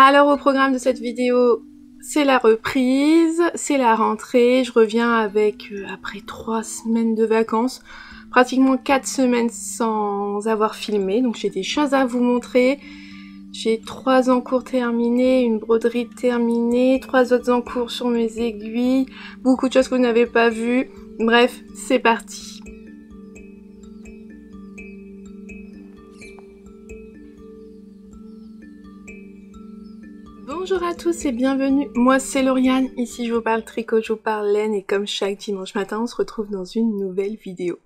Alors au programme de cette vidéo, c'est la reprise, c'est la rentrée, je reviens avec, après 3 semaines de vacances, pratiquement 4 semaines sans avoir filmé, donc j'ai des choses à vous montrer. J'ai 3 encours terminés, une broderie terminée, 3 autres encours sur mes aiguilles, beaucoup de choses que vous n'avez pas vues, bref, c'est parti. Bonjour à tous et bienvenue, moi c'est Lauriane, ici je vous parle tricot, je vous parle laine et comme chaque dimanche matin on se retrouve dans une nouvelle vidéo.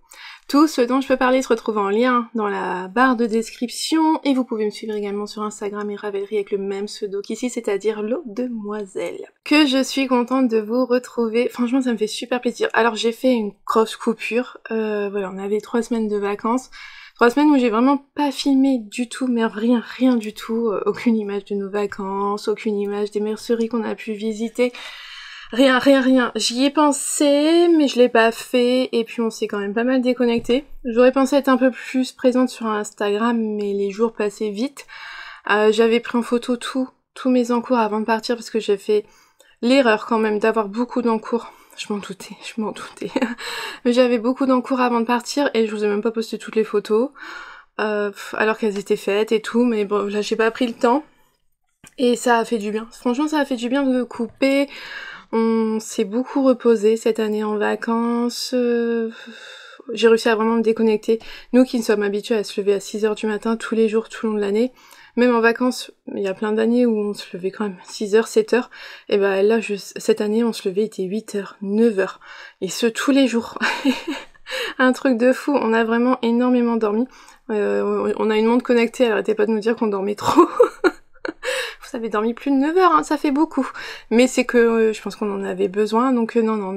Tout ce dont je peux parler se retrouve en lien dans la barre de description et vous pouvez me suivre également sur Instagram et Ravelry avec le même pseudo qu'ici, c'est-à-dire l'eau demoiselle. Que je suis contente de vous retrouver, franchement ça me fait super plaisir. Alors j'ai fait une grosse coupure, voilà on avait 3 semaines de vacances. 3 semaines où j'ai vraiment pas filmé du tout, mais rien du tout, aucune image de nos vacances, aucune image des merceries qu'on a pu visiter, rien. J'y ai pensé, mais je l'ai pas fait, et puis on s'est quand même pas mal déconnecté. J'aurais pensé être un peu plus présente sur Instagram, mais les jours passaient vite. J'avais pris en photo tous mes encours avant de partir, parce que j'ai fait l'erreur quand même d'avoir beaucoup d'encours. Je m'en doutais. Mais j'avais beaucoup d'encours avant de partir et je vous ai même pas posté toutes les photos. Alors qu'elles étaient faites et tout, mais bon, là j'ai pas pris le temps. Et ça a fait du bien. Franchement, ça a fait du bien de couper. On s'est beaucoup reposé cette année en vacances. J'ai réussi à vraiment me déconnecter. Nous qui sommes habitués à se lever à 6h du matin tous les jours, tout le long de l'année. Même en vacances, il y a plein d'années où on se levait quand même 6h, 7h. Et ben là, cette année, on se levait, il était 8h, 9h. Et ce, tous les jours. Un truc de fou. On a vraiment énormément dormi. On a une montre connectée, elle arrêtait pas de nous dire qu'on dormait trop. Vous avez dormi plus de 9 heures, hein, ça fait beaucoup. Mais c'est que je pense qu'on en avait besoin, donc non,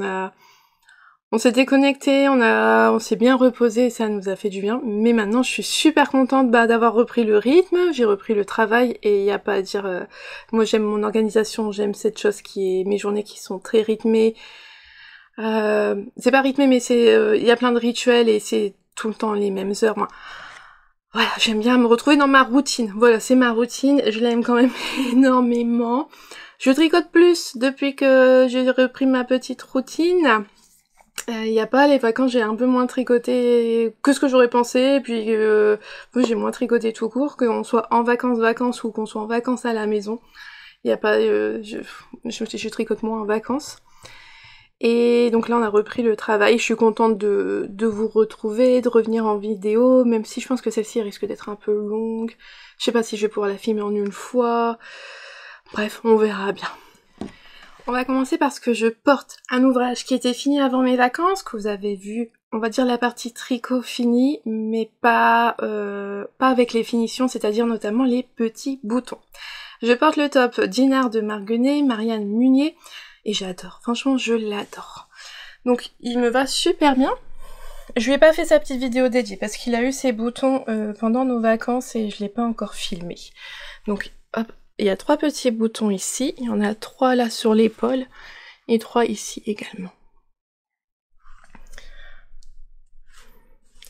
on s'est déconnecté, on s'est bien reposé et ça nous a fait du bien. Mais maintenant, je suis super contente d'avoir repris le rythme, j'ai repris le travail et il n'y a pas à dire... moi, j'aime mon organisation, j'aime cette chose qui est... mes journées qui sont très rythmées. C'est pas rythmé, mais c'est... il y a plein de rituels et c'est tout le temps les mêmes heures. Moi. Voilà, j'aime bien me retrouver dans ma routine. Voilà, c'est ma routine, je l'aime quand même énormément. Je tricote plus depuis que j'ai repris ma petite routine. Il y a pas les vacances, j'ai un peu moins tricoté que ce que j'aurais pensé, et puis j'ai moins tricoté tout court, qu'on soit en vacances ou qu'on soit en vacances à la maison. Il y a pas, je tricote moins en vacances. Et donc là on a repris le travail, je suis contente de vous retrouver, de revenir en vidéo, même si je pense que celle-ci risque d'être un peu longue. Je sais pas si je vais pouvoir la filmer en une fois. Bref, on verra bien. On va commencer parce que je porte un ouvrage qui était fini avant mes vacances, que vous avez vu, on va dire la partie tricot finie, mais pas avec les finitions, c'est-à-dire notamment les petits boutons. Je porte le top Dinard de Marguenet, Marianne Munier, et j'adore, franchement je l'adore. Donc il me va super bien. Je lui ai pas fait sa petite vidéo dédiée parce qu'il a eu ses boutons pendant nos vacances et je l'ai pas encore filmé. Donc hop, il y a 3 petits boutons ici, il y en a 3 là sur l'épaule et 3 ici également.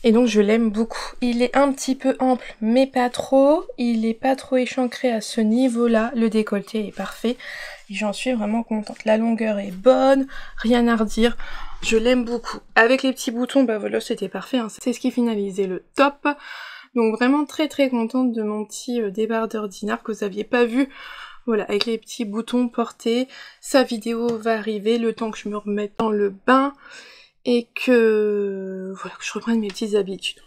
Et donc je l'aime beaucoup. Il est un petit peu ample mais pas trop. Il est pas trop échancré à ce niveau-là. Le décolleté est parfait. Et j'en suis vraiment contente. La longueur est bonne, rien à redire. Je l'aime beaucoup. Avec les petits boutons, bah voilà, c'était parfait. Hein. C'est ce qui finalisait le top. Donc vraiment très contente de mon petit débardeur Dinard que vous aviez pas vu. Voilà, avec les petits boutons portés. Sa vidéo va arriver le temps que je me remette dans le bain. Et que voilà, que je reprenne mes petites habitudes.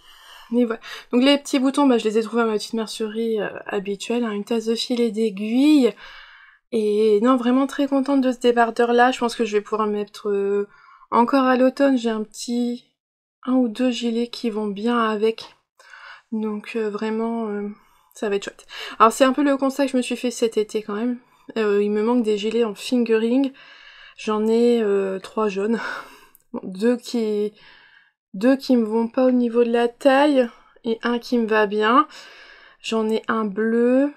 Et voilà. Donc les petits boutons, bah, je les ai trouvés à ma petite mercerie habituelle, hein, une tasse de fil et d'aiguilles. Et non, vraiment très contente de ce débardeur là. Je pense que je vais pouvoir mettre encore à l'automne. J'ai un ou 2 gilets qui vont bien avec. Donc vraiment, ça va être chouette. Alors c'est un peu le constat que je me suis fait cet été quand même. Il me manque des gilets en fingering. J'en ai 3 jaunes. Bon, deux qui me vont pas au niveau de la taille et un qui me va bien. J'en ai un bleu.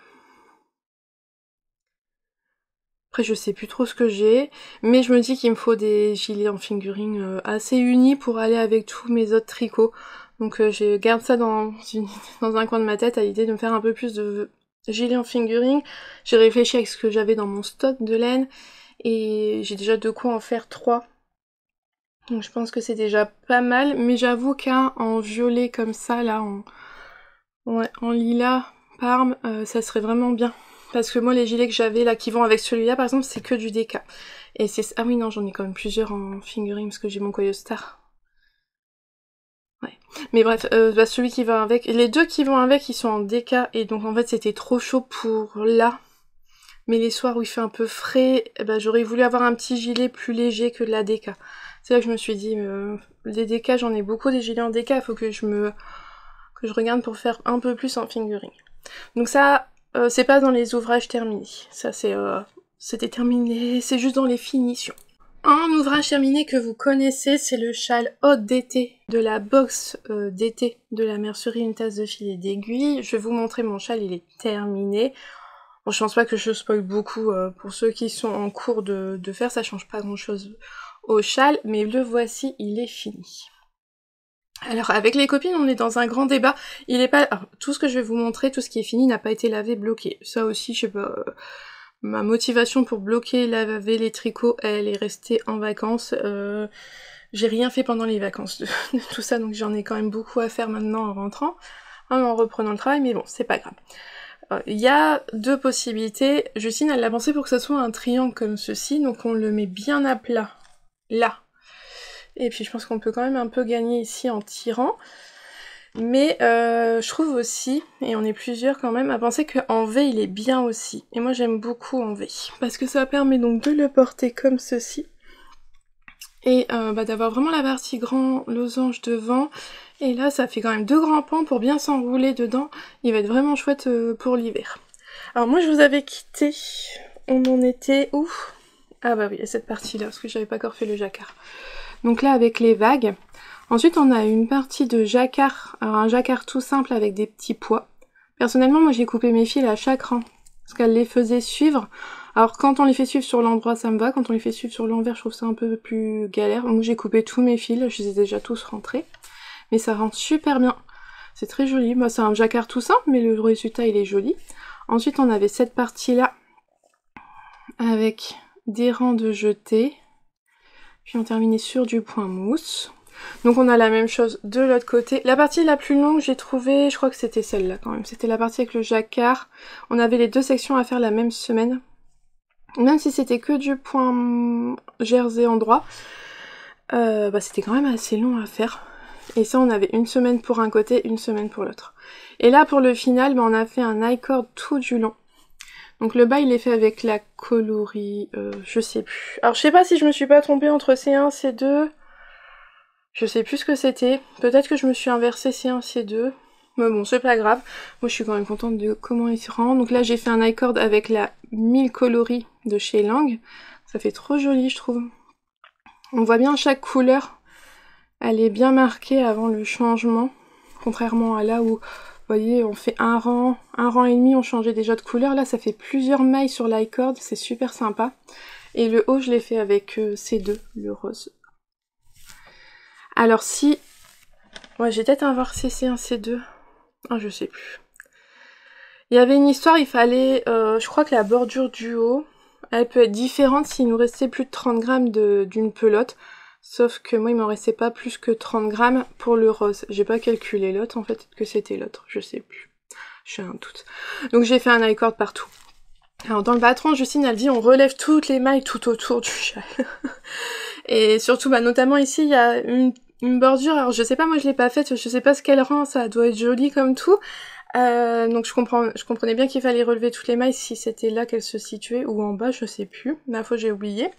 Après je sais plus trop ce que j'ai, mais je me dis qu'il me faut des gilets en fingering assez unis pour aller avec tous mes autres tricots. Donc je garde ça dans un coin de ma tête à l'idée de me faire un peu plus de gilets en fingering. J'ai réfléchi avec ce que j'avais dans mon stock de laine et j'ai déjà de quoi en faire 3. Donc je pense que c'est déjà pas mal, mais j'avoue qu'un en violet comme ça, là, en lilas, parme, ça serait vraiment bien. Parce que moi, les gilets que j'avais là, qui vont avec celui-là, par exemple, c'est que du DK. Et c'est... Ah oui, non, j'en ai quand même plusieurs en fingering, parce que j'ai mon Koyo Star. Ouais. Mais bref, bah, celui qui va avec... Les deux qui vont avec, ils sont en DK, et donc en fait, c'était trop chaud pour là. Mais les soirs où il fait un peu frais, eh ben, j'aurais voulu avoir un petit gilet plus léger que de la DK. C'est là que je me suis dit, des DK, j'en ai beaucoup, des gilets en DK, il faut que je regarde pour faire un peu plus en fingering. Donc ça, c'est pas dans les ouvrages terminés. Ça, c'était terminé, c'est juste dans les finitions. Un ouvrage terminé que vous connaissez, c'est le châle haute d'été de la box d'été de la mercerie Une tasse de fil et d'aiguille. Je vais vous montrer mon châle, il est terminé. Bon, je pense pas que je spoil beaucoup pour ceux qui sont en cours de faire, ça change pas grand chose au châle, mais le voici, il est fini. Alors avec les copines, on est dans un grand débat. Il est pas... Alors, tout ce que je vais vous montrer, tout ce qui est fini n'a pas été lavé, bloqué. Ça aussi, je sais pas... Ma motivation pour bloquer, laver les tricots, elle est restée en vacances. J'ai rien fait pendant les vacances de tout ça, donc j'en ai quand même beaucoup à faire maintenant en rentrant, en reprenant le travail, mais bon, c'est pas grave. Il y a deux possibilités. Justine, elle l'a pensé pour que ce soit un triangle comme ceci, donc on le met bien à plat, là. Et puis je pense qu'on peut quand même un peu gagner ici en tirant. Mais je trouve aussi, et on est plusieurs quand même, à penser qu'en V il est bien aussi. Et moi j'aime beaucoup en V. Parce que ça permet donc de le porter comme ceci. Et d'avoir vraiment la partie grand losange devant. Et là ça fait quand même 2 grands pans pour bien s'enrouler dedans. Il va être vraiment chouette pour l'hiver. Alors moi je vous avais quitté, on en était où? Ah bah oui, à cette partie-là, parce que j'avais pas encore fait le jacquard. Donc là avec les vagues. Ensuite on a une partie de jacquard, alors un jacquard tout simple avec des petits pois. Personnellement moi j'ai coupé mes fils à chaque rang, parce qu'elle les faisait suivre. Alors quand on les fait suivre sur l'endroit ça me va, quand on les fait suivre sur l'envers je trouve ça un peu plus galère. Donc j'ai coupé tous mes fils, je les ai déjà tous rentrés. Mais ça rentre super bien, c'est très joli. Moi c'est un jacquard tout simple mais le résultat il est joli. Ensuite on avait cette partie là, avec des rangs de jetés. Puis on terminait sur du point mousse. Donc on a la même chose de l'autre côté. La partie la plus longue, j'ai trouvé, je crois que c'était celle-là quand même. C'était la partie avec le jacquard. On avait les deux sections à faire la même semaine. Même si c'était que du point jersey endroit, c'était quand même assez long à faire. Et ça, on avait une semaine pour un côté, une semaine pour l'autre. Et là, pour le final, on a fait un I-cord tout du long. Donc le bas il est fait avec la coloris, je sais plus. Alors je sais pas si je me suis pas trompée entre C1, C2, je sais plus ce que c'était. Peut-être que je me suis inversée C1, C2, mais bon c'est pas grave. Moi je suis quand même contente de comment il se rend. Donc là j'ai fait un I-cord avec la 1000 coloris de chez Lang. Ça fait trop joli je trouve. On voit bien chaque couleur, elle est bien marquée avant le changement, contrairement à là où... Vous voyez, on fait un rang et demi, on changeait déjà de couleur. Là, ça fait plusieurs mailles sur l'i-cord, c'est super sympa. Et le haut, je l'ai fait avec C2, le rose. Alors si... Ouais, j'ai peut-être inversé C1, C2. Ah, je sais plus. Il y avait une histoire, il fallait... je crois que la bordure du haut, elle peut être différente s'il nous restait plus de 30 grammes d'une pelote. Sauf que moi, il m'en restait pas plus que 30 grammes pour le rose. J'ai pas calculé l'autre, en fait, que c'était l'autre. Je sais plus. J'ai un doute. Donc j'ai fait un I-cord partout. Alors dans le patron, Justine, elle dit on relève toutes les mailles tout autour du châle. Et surtout, notamment ici, il y a une bordure. Alors je sais pas, moi je l'ai pas faite, je sais pas ce qu'elle rend, ça doit être joli comme tout. Donc je comprenais bien qu'il fallait relever toutes les mailles si c'était là qu'elles se situaient, ou en bas, je sais plus. La fois j'ai oublié.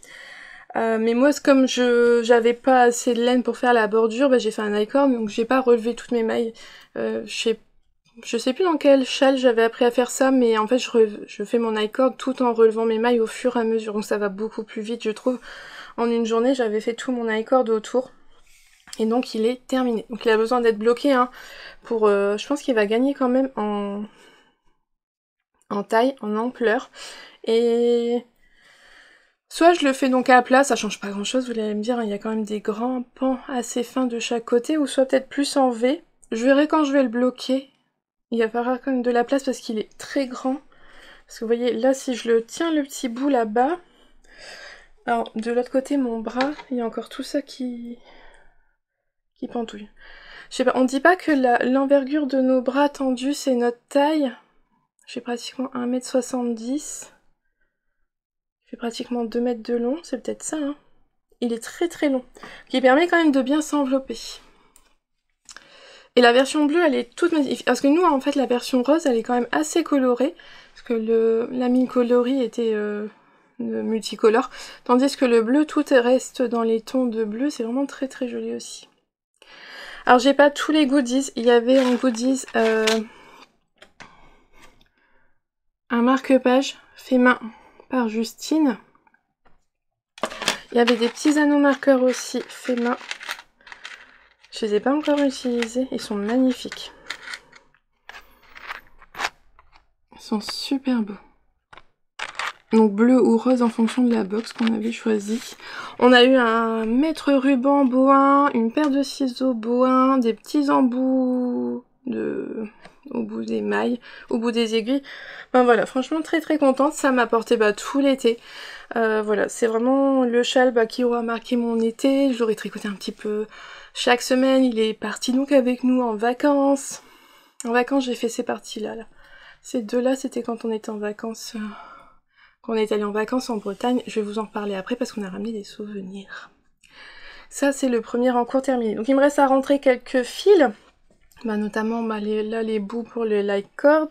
Mais moi, comme j'avais pas assez de laine pour faire la bordure, j'ai fait un I-cord, donc j'ai pas relevé toutes mes mailles. Je sais plus dans quel châle j'avais appris à faire ça, mais en fait je fais mon I-cord tout en relevant mes mailles au fur et à mesure, donc ça va beaucoup plus vite je trouve. En une journée j'avais fait tout mon I-cord autour, et donc il est terminé. Donc il a besoin d'être bloqué, pour, je pense qu'il va gagner quand même en taille, en ampleur, et... Soit je le fais donc à plat, ça change pas grand chose, vous allez me dire, il y a quand même des grands pans assez fins de chaque côté, ou soit peut-être plus en V. Je verrai quand je vais le bloquer, il va falloir quand même de la place parce qu'il est très grand. Parce que vous voyez, là, si je le tiens le petit bout là-bas, alors de l'autre côté, mon bras, il y a encore tout ça qui pendouille. Je sais pas, on dit pas que l'envergure de nos bras tendus, c'est notre taille. J'ai pratiquement 1m70. Il fait pratiquement 2 mètres de long, c'est peut-être ça, hein. Il est très très long, qui permet quand même de bien s'envelopper. Et la version bleue, elle est toute magnifique. Parce que nous, en fait, la version rose, elle est quand même assez colorée. Parce que la mine coloris était multicolore. Tandis que le bleu, tout reste dans les tons de bleu. C'est vraiment très très joli aussi. Alors, j'ai pas tous les goodies. Il y avait en goodies un marque-page fait main par Justine. Il y avait des petits anneaux marqueurs aussi fait main. Je les ai pas encore utilisés, ils sont magnifiques. Ils sont super beaux. Donc bleu ou rose en fonction de la box qu'on avait choisi. On a eu un mètre ruban Boin, une paire de ciseaux Boin, des petits embouts au bout des mailles, au bout des aiguilles. Enfin voilà, franchement très très contente, ça m'a porté tout l'été. Voilà, c'est vraiment le châle qui aura marqué mon été. Je l'aurais tricoté un petit peu chaque semaine. Il est parti donc avec nous en vacances. En vacances, j'ai fait ces parties-là. Là. Ces deux-là, c'était quand on était en vacances. Quand on est allé en vacances en Bretagne. Je vais vous en reparler après parce qu'on a ramené des souvenirs. Ça, c'est le premier en cours terminé. Donc il me reste à rentrer quelques fils. Notamment les bouts pour le light cord.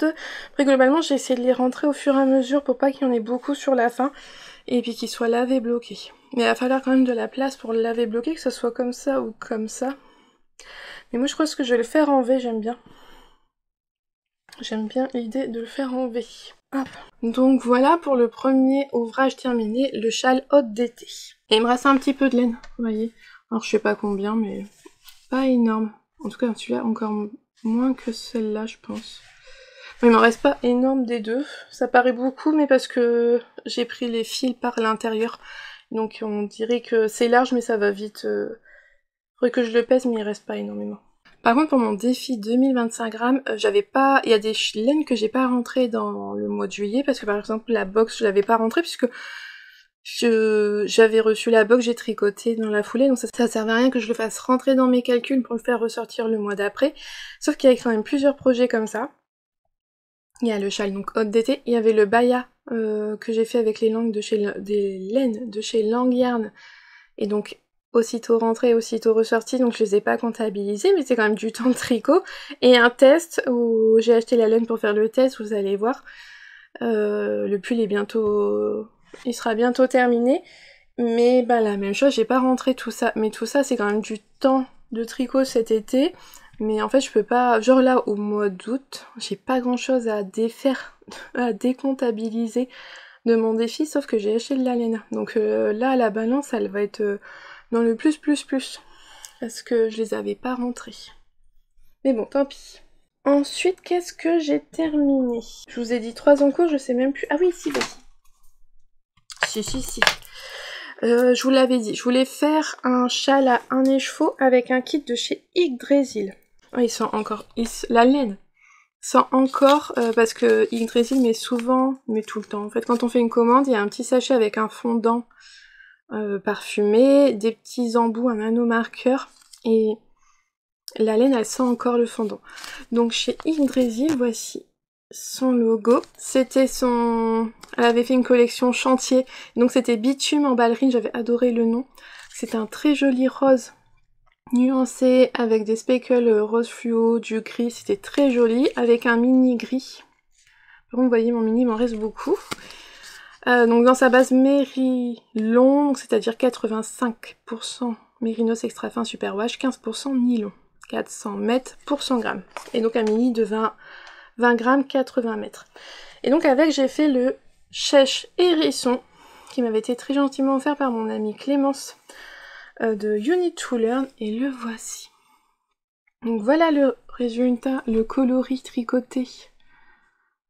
Après globalement j'ai essayé de les rentrer au fur et à mesure pour pas qu'il y en ait beaucoup sur la fin et puis qu'ils soient lavés bloqués. Mais il va falloir quand même de la place pour le laver bloqué, que ce soit comme ça ou comme ça. Mais moi je crois que je vais le faire en V, j'aime bien. J'aime bien l'idée de le faire en V. Hop. Donc voilà pour le premier ouvrage terminé, le châle haute d'été. Et il me reste un petit peu de laine, vous voyez. Alors je sais pas combien mais pas énorme. En tout cas, celui-là, encore moins que celle-là, je pense. Il m'en reste pas énorme des deux. Ça paraît beaucoup, mais parce que j'ai pris les fils par l'intérieur. Donc on dirait que c'est large, mais ça va vite. Faudrait que je le pèse, mais il reste pas énormément. Par contre, pour mon défi 2025 grammes, j'avais pas... Il y a des laines que j'ai pas rentrées dans le mois de juillet, parce que par exemple, la box, je l'avais pas rentrée, puisque... J'avais reçu la box, j'ai tricoté dans la foulée, donc ça servait à rien que je le fasse rentrer dans mes calculs pour le faire ressortir le mois d'après. Sauf qu'il y avait quand même plusieurs projets comme ça. Il y a le châle donc haute d'été, il y avait le baya que j'ai fait avec des laines de chez Langyarn, et donc aussitôt rentré, aussitôt ressorti, donc je les ai pas comptabilisés, mais c'est quand même du temps de tricot. Et un test où j'ai acheté la laine pour faire le test, vous allez voir. Le pull est bientôt... Il sera bientôt terminé, mais la même chose, j'ai pas rentré tout ça, mais tout ça c'est quand même du temps de tricot cet été, mais en fait je peux pas, genre là au mois d'août, j'ai pas grand chose à défaire, à décomptabiliser de mon défi, sauf que j'ai acheté de la laine, donc là la balance elle va être dans le plus, parce que je les avais pas rentrés. Mais bon, tant pis. Ensuite, qu'est-ce que j'ai terminé? Je vous ai dit 3 en cours, je sais même plus. Ah oui, si. Si. Je vous l'avais dit, je voulais faire un châle à un écheveau avec un kit de chez Yggdrasil. Oh, il sent encore... La laine sent encore, parce que Yggdrasil met souvent, mais tout le temps. En fait, quand on fait une commande, il y a un petit sachet avec un fondant parfumé, des petits embouts, un anneau marqueur, et la laine, elle sent encore le fondant. Donc chez Yggdrasil, voici son logo. C'était son... Elle avait fait une collection chantier, donc c'était bitume en ballerine, j'avais adoré le nom. C'était un très joli rose nuancé avec des speckles rose fluo, du gris, c'était très joli, avec un mini gris. Par contre, vous voyez, mon mini m'en reste beaucoup. Donc dans sa base Mérilon, c'est-à-dire 85% Mérinos extra fin superwash, 15% nylon. 400 mètres pour 100 grammes. Et donc un mini de 20 grammes, 80 mètres. Et donc avec, j'ai fait le Chèche Hérisson, qui m'avait été très gentiment offert par mon amie Clémence de You Need to Learn, et le voici. Donc voilà le résultat, le coloris tricoté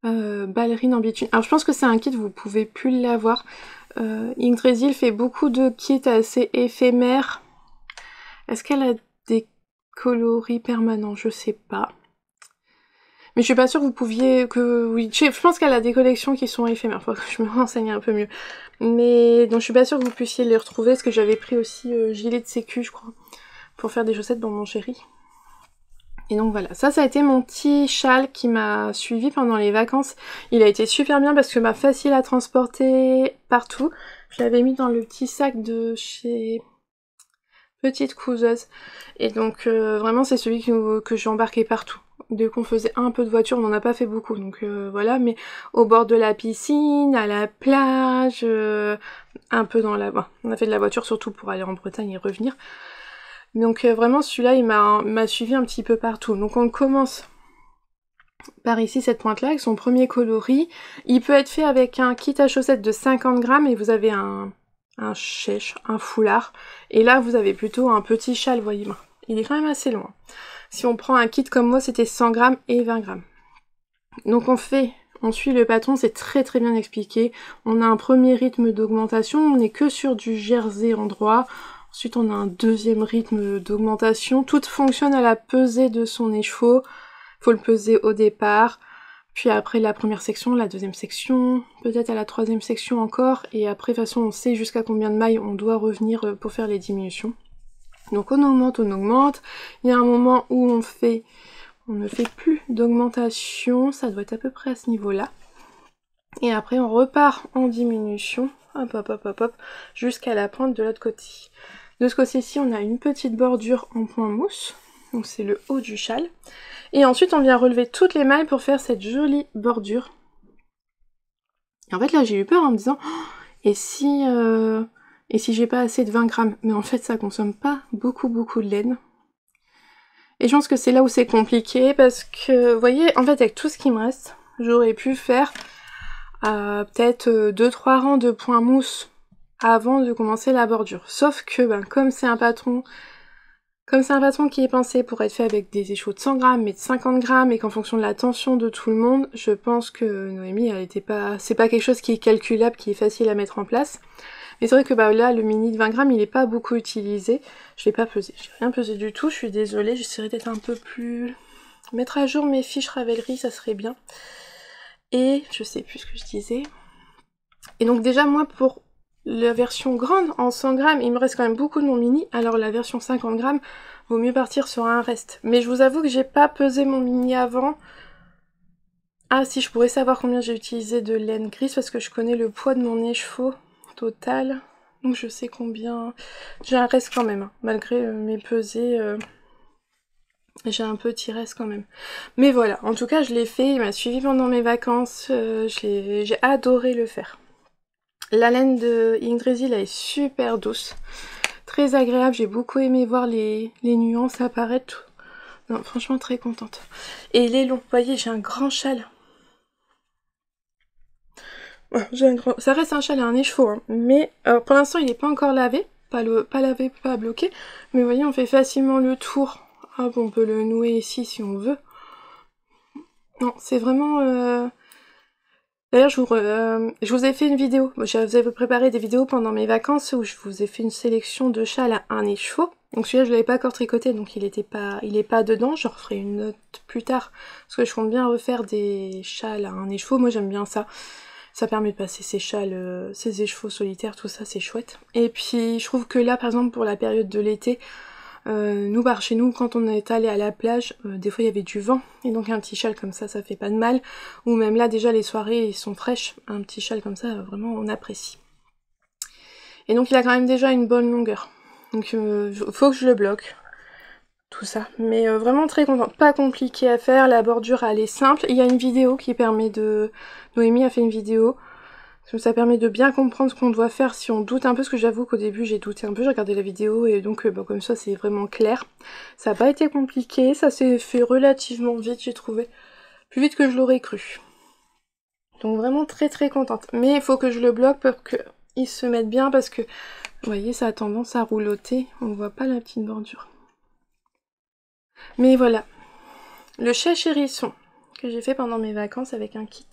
ballerine en bitume. Alors je pense que c'est un kit, vous pouvez plus l'avoir. Yggdrasil fait beaucoup de kits assez éphémères. Est-ce qu'elle a des coloris permanents? Je sais pas. Mais je suis pas sûre que vous pouviez... Oui, je pense qu'elle a des collections qui sont éphémères, faut que je me renseigne un peu mieux. Mais donc je suis pas sûre que vous puissiez les retrouver, parce que j'avais pris aussi gilet de sécu, je crois, pour faire des chaussettes pour mon chéri. Et donc voilà, ça a été mon petit châle qui m'a suivi pendant les vacances. Il a été super bien parce que facile à transporter partout. Je l'avais mis dans le petit sac de chez Petite Couseuse. Et donc vraiment c'est celui que j'ai embarqué partout. Dès qu'on faisait un peu de voiture, on n'en a pas fait beaucoup, donc voilà, mais au bord de la piscine, à la plage, un peu dans la... Bon, on a fait de la voiture surtout pour aller en Bretagne et revenir. Donc vraiment celui-là il m'a suivi un petit peu partout. Donc on commence par ici cette pointe là avec son premier coloris. Il peut être fait avec un kit à chaussettes de 50 grammes et vous avez un chèche, un foulard. Et là vous avez plutôt un petit châle, voyez moi. Il est quand même assez loin. Si on prend un kit comme moi c'était 100 grammes et 20 grammes. Donc on suit le patron, c'est très très bien expliqué. On a un premier rythme d'augmentation, on n'est que sur du jersey en droit. Ensuite, on a un deuxième rythme d'augmentation. Tout fonctionne à la pesée de son écheveau. Faut le peser au départ. Puis après la première section, la deuxième section, peut-être à la troisième section encore. Et après, de toute façon, on sait jusqu'à combien de mailles on doit revenir pour faire les diminutions. Donc on augmente, on augmente. Il y a un moment où on ne fait plus d'augmentation. Ça doit être à peu près à ce niveau-là. Et après, on repart en diminution. Hop, hop, hop, hop, hop. Jusqu'à la pointe de l'autre côté. De ce côté-ci, on a une petite bordure en point mousse, donc c'est le haut du châle. Et ensuite, on vient relever toutes les mailles pour faire cette jolie bordure. Et en fait, là, j'ai eu peur en me disant, oh, et si j'ai pas assez de 20 grammes? Mais en fait, ça consomme pas beaucoup de laine. Et je pense que c'est là où c'est compliqué, parce que, vous voyez, en fait, avec tout ce qui me reste, j'aurais pu faire peut-être 2-3 rangs de points mousse avant de commencer la bordure. Sauf que comme c'est un patron qui est pensé pour être fait avec des écheveaux de 100 grammes et de 50 grammes et qu'en fonction de la tension de tout le monde, je pense que Noémie, c'est pas quelque chose qui est calculable, qui est facile à mettre en place. Mais c'est vrai que là, le mini de 20 grammes, il est pas beaucoup utilisé. Je l'ai pas pesé, j'ai rien pesé du tout, je suis désolée, j'essaierai d'être un peu plus... Mettre à jour mes fiches Ravelry, ça serait bien. Et je sais plus ce que je disais. Et donc déjà, moi, pour la version grande, en 100 grammes, il me reste quand même beaucoup de mon mini, alors la version 50 grammes, vaut mieux partir sur un reste. Mais je vous avoue que j'ai pas pesé mon mini avant. Ah si, je pourrais savoir combien j'ai utilisé de laine grise, parce que je connais le poids de mon écheveau total. Donc je sais combien... J'ai un reste quand même, hein. Malgré mes pesées, j'ai un petit reste quand même. Mais voilà, en tout cas je l'ai fait, il m'a suivi pendant mes vacances, j'ai adoré le faire. La laine de Yggdrasil, elle est super douce, très agréable, j'ai beaucoup aimé voir les nuances apparaître. Non, franchement très contente. Et il est long, vous voyez, j'ai un grand châle. Ouais, ça reste un châle et un écheveau, hein. Mais pour l'instant il n'est pas encore lavé, pas lavé, pas bloqué. Mais vous voyez, on fait facilement le tour. Hop, on peut le nouer ici si on veut. Non, c'est vraiment... D'ailleurs, je vous ai fait une vidéo. Je vous avais préparé des vidéos pendant mes vacances où je vous ai fait une sélection de châles à un écheveau. Donc celui-là, je l'avais pas encore tricoté, donc il est pas dedans. Je referai une note plus tard parce que je compte bien refaire des châles à un écheveau. Moi, j'aime bien ça. Ça permet de passer ces châles, ces écheveaux solitaires, tout ça, c'est chouette. Et puis, je trouve que là, par exemple, pour la période de l'été, nous, chez nous, quand on est allé à la plage, des fois il y avait du vent, et donc un petit châle comme ça fait pas de mal. Ou même là, déjà, les soirées sont fraîches, un petit châle comme ça, vraiment, on apprécie. Et donc il a quand même déjà une bonne longueur. Donc faut que je le bloque, tout ça. Mais vraiment très contente, pas compliqué à faire, la bordure elle est simple. Il y a une vidéo qui permet de... Noémie a fait une vidéo. Ça permet de bien comprendre ce qu'on doit faire si on doute un peu, parce que j'avoue qu'au début j'ai douté un peu, j'ai regardé la vidéo et donc comme ça c'est vraiment clair. Ça n'a pas été compliqué, ça s'est fait relativement vite, j'ai trouvé. Plus vite que je l'aurais cru. Donc vraiment très très contente. Mais il faut que je le bloque pour qu'il se mette bien, parce que, vous voyez, ça a tendance à rouloter, on voit pas la petite bordure. Mais voilà, le chèche hérisson que j'ai fait pendant mes vacances avec un kit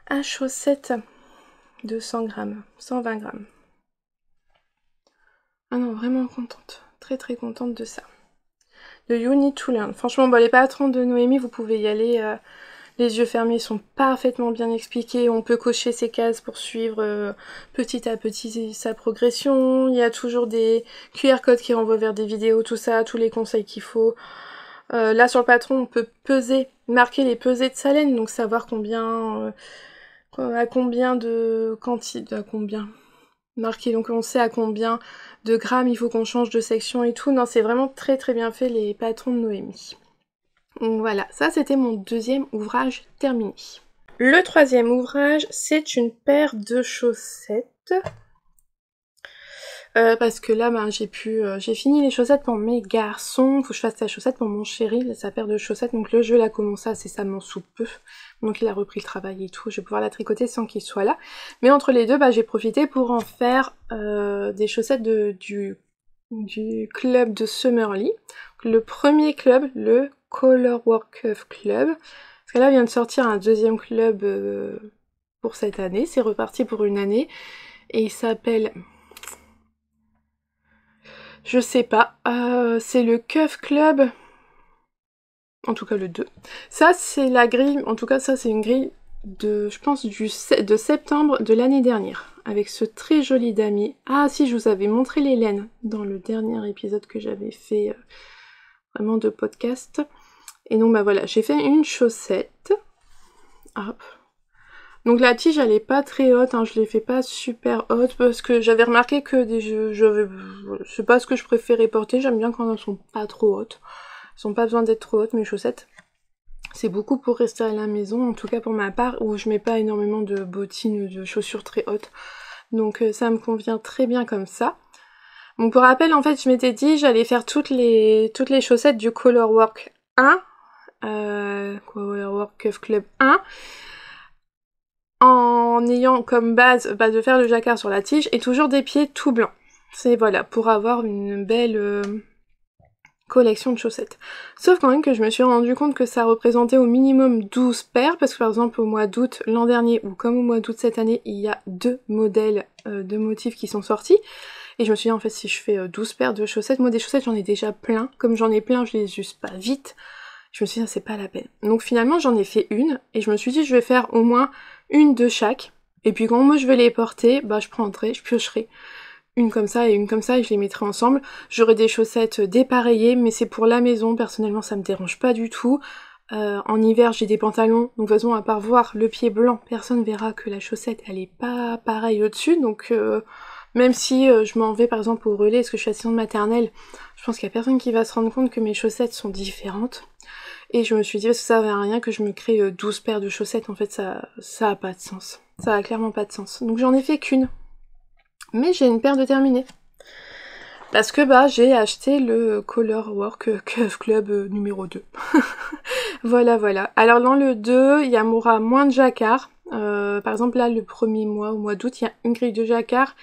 à chaussettes de 100 grammes, 120 grammes. Ah non, vraiment contente. Très très contente de ça. de You Need to Learn. Franchement, les patrons de Noémie, vous pouvez y aller, les yeux fermés, sont parfaitement bien expliqués, on peut cocher ses cases pour suivre petit à petit sa progression, il y a toujours des QR codes qui renvoient vers des vidéos, tout ça, tous les conseils qu'il faut. Là sur le patron, on peut marquer les pesées de sa laine, donc savoir à combien de quantité, à combien marqué, donc on sait à combien de grammes il faut qu'on change de section et tout. Non, c'est vraiment très très bien fait les patrons de Noémie. Donc voilà, ça c'était mon deuxième ouvrage terminé. Le troisième ouvrage, c'est une paire de chaussettes. Parce que là, j'ai fini les chaussettes pour mes garçons, faut que je fasse sa chaussette pour mon chéri, sa paire de chaussettes, donc le jeu l'a commencé incessamment sous peu, donc il a repris le travail et tout, je vais pouvoir la tricoter sans qu'il soit là, mais entre les deux, j'ai profité pour en faire des chaussettes du club de Summerly, le premier club, le Color Work Club, parce que là, vient de sortir un deuxième club pour cette année, c'est reparti pour une année, et il s'appelle... Je sais pas, c'est le Cuff Club, en tout cas le 2. Ça c'est la grille, en tout cas ça c'est une grille de, je pense, de septembre de l'année dernière, avec ce très joli damier. Ah si, je vous avais montré les laines dans le dernier épisode que j'avais fait, vraiment de podcast. Et donc voilà, j'ai fait une chaussette, hop. Donc la tige elle est pas très haute, je l'ai fait pas super haute parce que j'avais remarqué que c'est pas ce que je préférais porter, j'aime bien quand elles sont pas trop hautes. Elles ont pas besoin d'être trop hautes mes chaussettes. C'est beaucoup pour rester à la maison, en tout cas pour ma part, où je mets pas énormément de bottines ou de chaussures très hautes. Donc ça me convient très bien comme ça. Donc pour rappel, en fait, je m'étais dit j'allais faire toutes les chaussettes du Color Work 1, Color Work Cuff Club 1, en ayant comme base de faire le jacquard sur la tige et toujours des pieds tout blancs. C'est voilà, pour avoir une belle collection de chaussettes. Sauf quand même que je me suis rendu compte que ça représentait au minimum 12 paires, parce que par exemple au mois d'août l'an dernier, ou comme au mois d'août cette année, il y a 2 modèles de motifs qui sont sortis. Et je me suis dit en fait si je fais 12 paires de chaussettes, moi des chaussettes j'en ai déjà plein, comme j'en ai plein je les use pas vite. Je me suis dit, c'est pas la peine. Donc finalement, j'en ai fait une, et je me suis dit, je vais faire au moins une de chaque. Et puis quand moi je vais les porter, je prendrai, je piocherai une comme ça et je les mettrai ensemble. J'aurai des chaussettes dépareillées, mais c'est pour la maison, personnellement ça me dérange pas du tout. En hiver, j'ai des pantalons, donc de toute façon, à part voir le pied blanc, personne verra que la chaussette, elle est pas pareille au-dessus, donc... même si je m'en vais par exemple au relais, parce que je suis assistante maternelle, je pense qu'il y a personne qui va se rendre compte que mes chaussettes sont différentes. Et je me suis dit, parce que ça sert à rien que je me crée 12 paires de chaussettes, en fait ça a pas de sens. Ça a clairement pas de sens. Donc j'en ai fait qu'une. Mais j'ai une paire de terminées. Parce que j'ai acheté le Color Work Cuff Club numéro 2. Voilà. Alors dans le 2, il y aura moins de jacquard. Par exemple là, le premier mois, au mois d'août, il y a une grille de jacquard.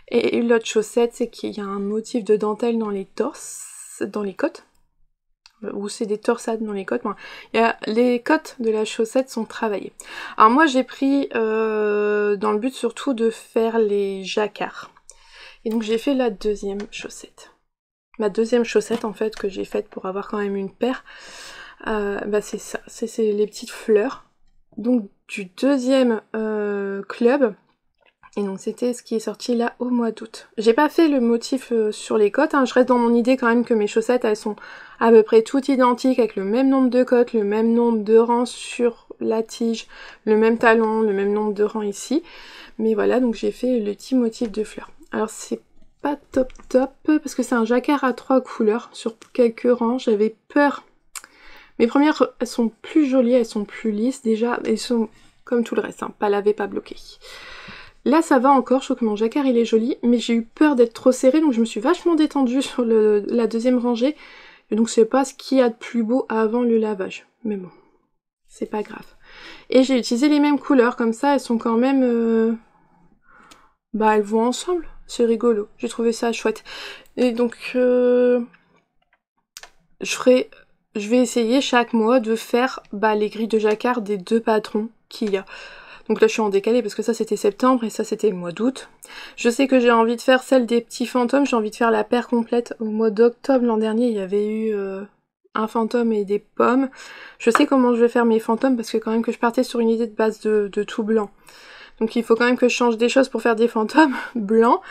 Et l'autre chaussette, c'est qu'il y a un motif de dentelle dans les torses, dans les côtes. Ou c'est des torsades dans les côtes. Les côtes de la chaussette sont travaillées. Alors moi j'ai pris dans le but surtout de faire les jacquards. Et donc j'ai fait la deuxième chaussette. Ma deuxième chaussette en fait que j'ai faite pour avoir quand même une paire. C'est ça, c'est les petites fleurs. Donc du deuxième club. Et donc c'était ce qui est sorti là au mois d'août. J'ai pas fait le motif sur les côtes, je reste dans mon idée quand même que mes chaussettes elles sont à peu près toutes identiques avec le même nombre de côtes, le même nombre de rangs sur la tige, le même talon, le même nombre de rangs ici. Mais voilà, donc j'ai fait le petit motif de fleurs. Alors c'est pas top parce que c'est un jacquard à 3 couleurs sur quelques rangs, j'avais peur. Mes premières elles sont plus jolies, elles sont plus lisses déjà, elles sont comme tout le reste, pas lavées, pas bloquées. Là ça va encore, je trouve que mon jacquard il est joli, mais j'ai eu peur d'être trop serré, donc je me suis vachement détendue sur la deuxième rangée, et donc c'est pas ce qu'il y a de plus beau avant le lavage, mais bon, c'est pas grave. Et j'ai utilisé les mêmes couleurs, comme ça elles sont quand même... elles vont ensemble, c'est rigolo, j'ai trouvé ça chouette. Et donc je vais essayer chaque mois de faire les grilles de jacquard des 2 patrons qu'il y a. Donc là je suis en décalé parce que ça c'était septembre et ça c'était le mois d'août. Je sais que j'ai envie de faire celle des petits fantômes, j'ai envie de faire la paire complète. Au mois d'octobre l'an dernier il y avait eu un fantôme et des pommes. Je sais comment je vais faire mes fantômes parce que quand même que je partais sur une idée de base de tout blanc. Donc il faut quand même que je change des choses pour faire des fantômes blancs.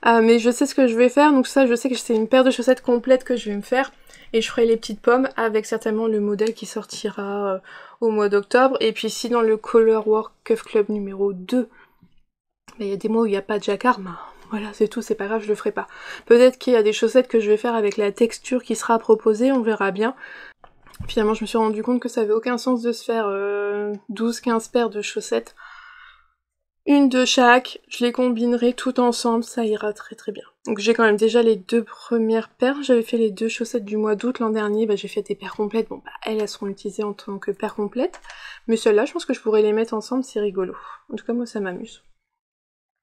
Mais je sais ce que je vais faire, donc ça je sais que c'est une paire de chaussettes complète que je vais me faire. Et je ferai les petites pommes avec certainement le modèle qui sortira au mois d'octobre. Et puis si dans le Color Work Cuff Club numéro 2, il y a des mois où il n'y a pas de jacquard, bah, voilà c'est tout, c'est pas grave, je le ferai pas. Peut-être qu'il y a des chaussettes que je vais faire avec la texture qui sera proposée, on verra bien. Finalement je me suis rendu compte que ça avait aucun sens de se faire 12-15 paires de chaussettes. Une de chaque, je les combinerai tout ensemble, ça ira très très bien. Donc j'ai quand même déjà les 2 premières paires, j'avais fait les 2 chaussettes du mois d'août l'an dernier, bah, j'ai fait des paires complètes, bon bah elles seront utilisées en tant que paires complètes, mais celles-là je pense que je pourrais les mettre ensemble, c'est rigolo. En tout cas moi ça m'amuse.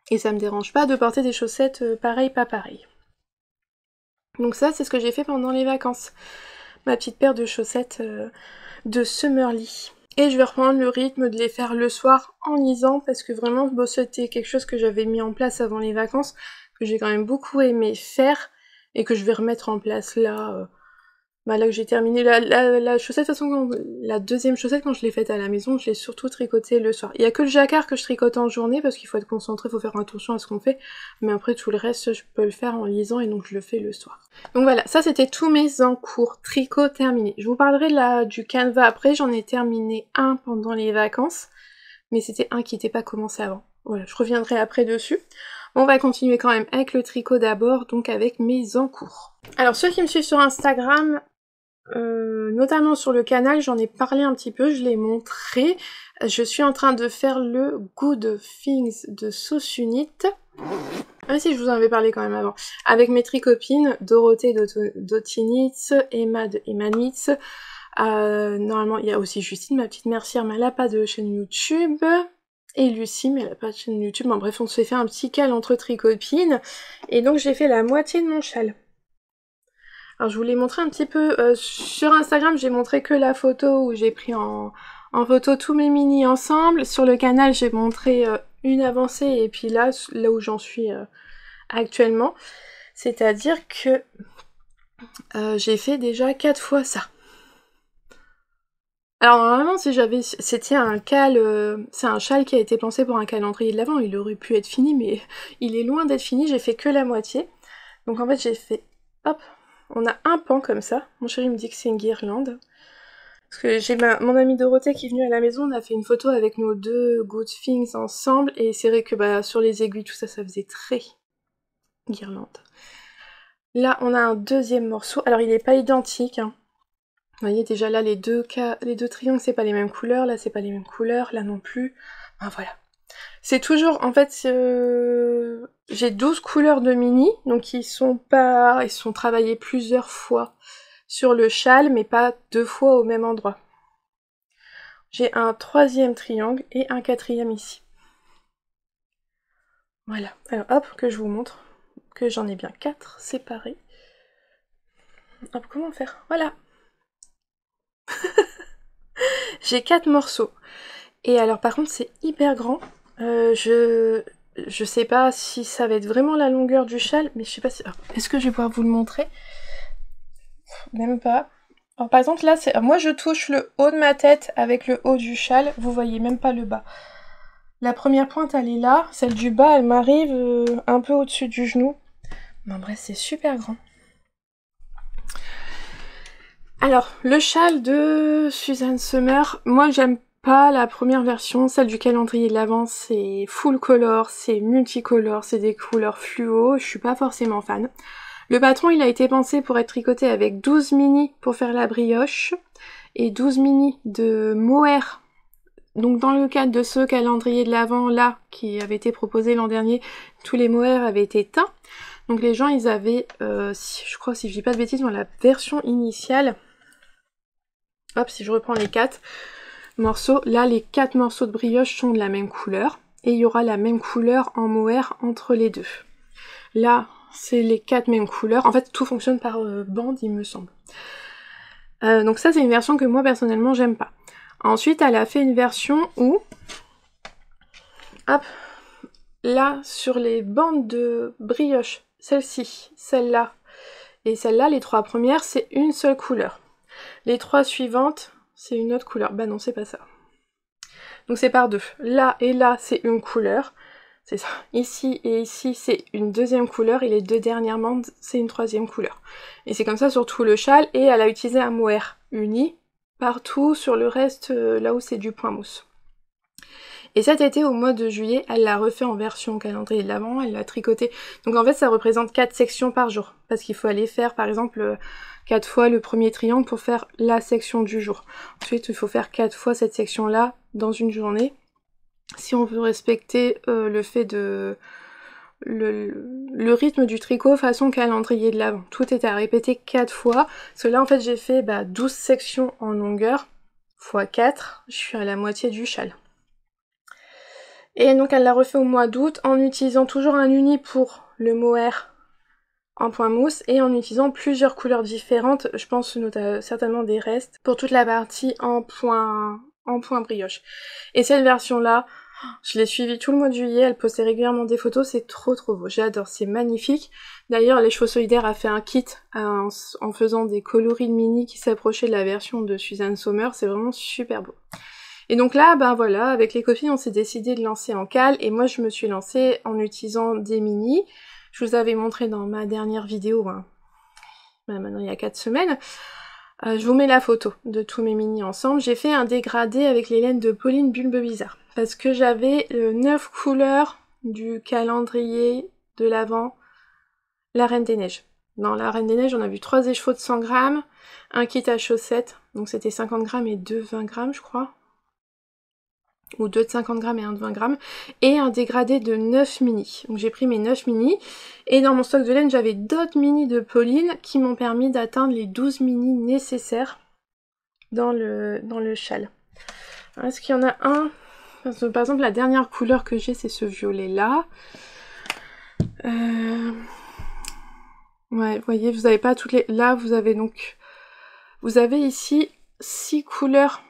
Et ça me dérange pas de porter des chaussettes pareil pas pareil. Donc ça c'est ce que j'ai fait pendant les vacances. Ma petite paire de chaussettes de Summerly. Et je vais reprendre le rythme de les faire le soir en lisant parce que vraiment c'était quelque chose que j'avais mis en place avant les vacances, que j'ai quand même beaucoup aimé faire et que je vais remettre en place là. Là que j'ai terminé la chaussette, de toute façon la deuxième chaussette quand je l'ai faite à la maison, je l'ai surtout tricotée le soir. Il y a que le jacquard que je tricote en journée parce qu'il faut être concentré, il faut faire attention à ce qu'on fait, mais après tout le reste je peux le faire en lisant et donc je le fais le soir. Donc voilà, ça c'était tous mes encours tricot terminés. Je vous parlerai du canevas après, j'en ai terminé un pendant les vacances, mais c'était un qui n'était pas commencé avant. Voilà, je reviendrai après dessus. On va continuer quand même avec le tricot d'abord, donc avec mes encours. Alors ceux qui me suivent sur Instagram, notamment sur le canal, j'en ai parlé un petit peu, je l'ai montré. Je suis en train de faire le Good Things de Sauce Unit. Ah si, je vous en avais parlé quand même avant. Avec mes tricopines, Dorothée d'Otinitz, Emma de Emanitz. Normalement, il y a aussi Justine, ma petite mercière, mais elle n'a pas de chaîne YouTube. Et Lucie, mais elle n'a pas de chaîne YouTube. En bref, on s'est fait un petit cal entre tricopines. Et donc j'ai fait la moitié de mon châle. Alors je vous l'ai montré un petit peu sur Instagram, j'ai montré que la photo où j'ai pris en photo tous mes mini ensemble. Sur le canal, j'ai montré une avancée et puis là où j'en suis actuellement. C'est-à-dire que j'ai fait déjà 4 fois ça. Alors normalement, si j'avais... C'était un cal... c'est un châle qui a été pensé pour un calendrier de l'Avent. Il aurait pu être fini, mais il est loin d'être fini. J'ai fait que la moitié. Donc en fait, j'ai fait... Hop, on a un pan comme ça. Mon chéri me dit que c'est une guirlande. Parce que j'ai mon amie Dorothée qui est venue à la maison, on a fait une photo avec nos 2 Good Things ensemble, et c'est vrai que sur les aiguilles, tout ça, ça faisait très guirlande. Là, on a un deuxième morceau. Alors, il n'est pas identique, hein. Vous voyez, déjà là, les deux triangles, c'est pas les mêmes couleurs. Là, c'est pas les mêmes couleurs. Là non plus. Ah, voilà. C'est toujours, en fait, j'ai 12 couleurs de mini, donc ils sont travaillés plusieurs fois sur le châle, mais pas 2 fois au même endroit. J'ai un 3e triangle et un 4e ici. Voilà. Alors hop, que je vous montre que j'en ai bien 4 séparés. Hop, comment faire? Voilà. J'ai 4 morceaux. Et alors par contre, c'est hyper grand. Je sais pas si ça va être vraiment la longueur du châle, mais je sais pas si... Est-ce que je vais pouvoir vous le montrer? Même pas. Alors par exemple là, moi je touche le haut de ma tête avec le haut du châle, vous voyez même pas le bas. La première pointe elle est là, celle du bas elle m'arrive un peu au-dessus du genou. Mais en bref, c'est super grand. Alors, le châle de Suzanne Sommer, moi j'aime pas la première version, celle du calendrier de l'Avent, c'est full color, c'est multicolore, c'est des couleurs fluo, je suis pas forcément fan. Le patron il a été pensé pour être tricoté avec 12 mini pour faire la brioche et 12 mini de mohair. Donc dans le cadre de ce calendrier de l'Avent là qui avait été proposé l'an dernier, tous les mohairs avaient été teints. Donc les gens ils avaient, je crois si je dis pas de bêtises, dans la version initiale, hop si je reprends les 4 morceaux, là les 4 morceaux de brioche sont de la même couleur et il y aura la même couleur en mohair entre les deux. Là c'est les 4 mêmes couleurs, en fait tout fonctionne par bande il me semble. Donc ça c'est une version que moi personnellement j'aime pas. Ensuite elle a fait une version où, hop, là sur les bandes de brioche, celle-ci, celle-là et celle-là, les 3 premières c'est une seule couleur. Les 3 suivantes, c'est une autre couleur. Bah non, c'est pas ça. Donc c'est par 2. Là et là, c'est une couleur. C'est ça. Ici et ici, c'est une deuxième couleur. Et les 2 dernières bandes, c'est une troisième couleur. Et c'est comme ça sur tout le châle. Et elle a utilisé un mohair uni partout sur le reste, là où c'est du point mousse. Et cet été, au mois de juillet, elle l'a refait en version calendrier de l'Avent, elle l'a tricoté. Donc en fait, ça représente 4 sections par jour. Parce qu'il faut aller faire, par exemple, 4 fois le premier triangle pour faire la section du jour. Ensuite, il faut faire 4 fois cette section-là dans une journée. Si on veut respecter le fait de... Le rythme du tricot façon calendrier de l'Avent. Tout est à répéter 4 fois. Parce que là, en fait, j'ai fait 12 sections en longueur, x 4. Je suis à la moitié du châle. Et donc elle l'a refait au mois d'août en utilisant toujours un uni pour le mohair en point mousse et en utilisant plusieurs couleurs différentes, je pense certainement des restes, pour toute la partie en point brioche. Et cette version-là, je l'ai suivie tout le mois de juillet, elle postait régulièrement des photos, c'est trop beau, j'adore, c'est magnifique. D'ailleurs, les Chevaux Solidaires a fait un kit en faisant des coloris mini qui s'approchaient de la version de Suzanne Sommer, c'est vraiment super beau. Et donc là, voilà, avec les copines, on s'est décidé de lancer en cale, et moi je me suis lancée en utilisant des mini. Je vous avais montré dans ma dernière vidéo, maintenant il y a 4 semaines. Je vous mets la photo de tous mes mini ensemble. J'ai fait un dégradé avec les laines de Pauline Bulbe Bizarre, parce que j'avais 9 couleurs du calendrier de l'Avent, la Reine des Neiges. Dans la Reine des Neiges, on a vu 3 écheveaux de 100 grammes, un kit à chaussettes, donc c'était 50 grammes et 2 20 grammes je crois. Ou 2 de 50 grammes et un de 20 grammes, et un dégradé de 9 mini. Donc j'ai pris mes 9 mini, et dans mon stock de laine, j'avais d'autres mini de Pauline qui m'ont permis d'atteindre les 12 mini nécessaires dans le châle. Est-ce qu'il y en a un? Par exemple, la dernière couleur que j'ai, c'est ce violet-là. Ouais, vous voyez, vous n'avez pas toutes les... Là, vous avez donc... Vous avez ici 6 couleurs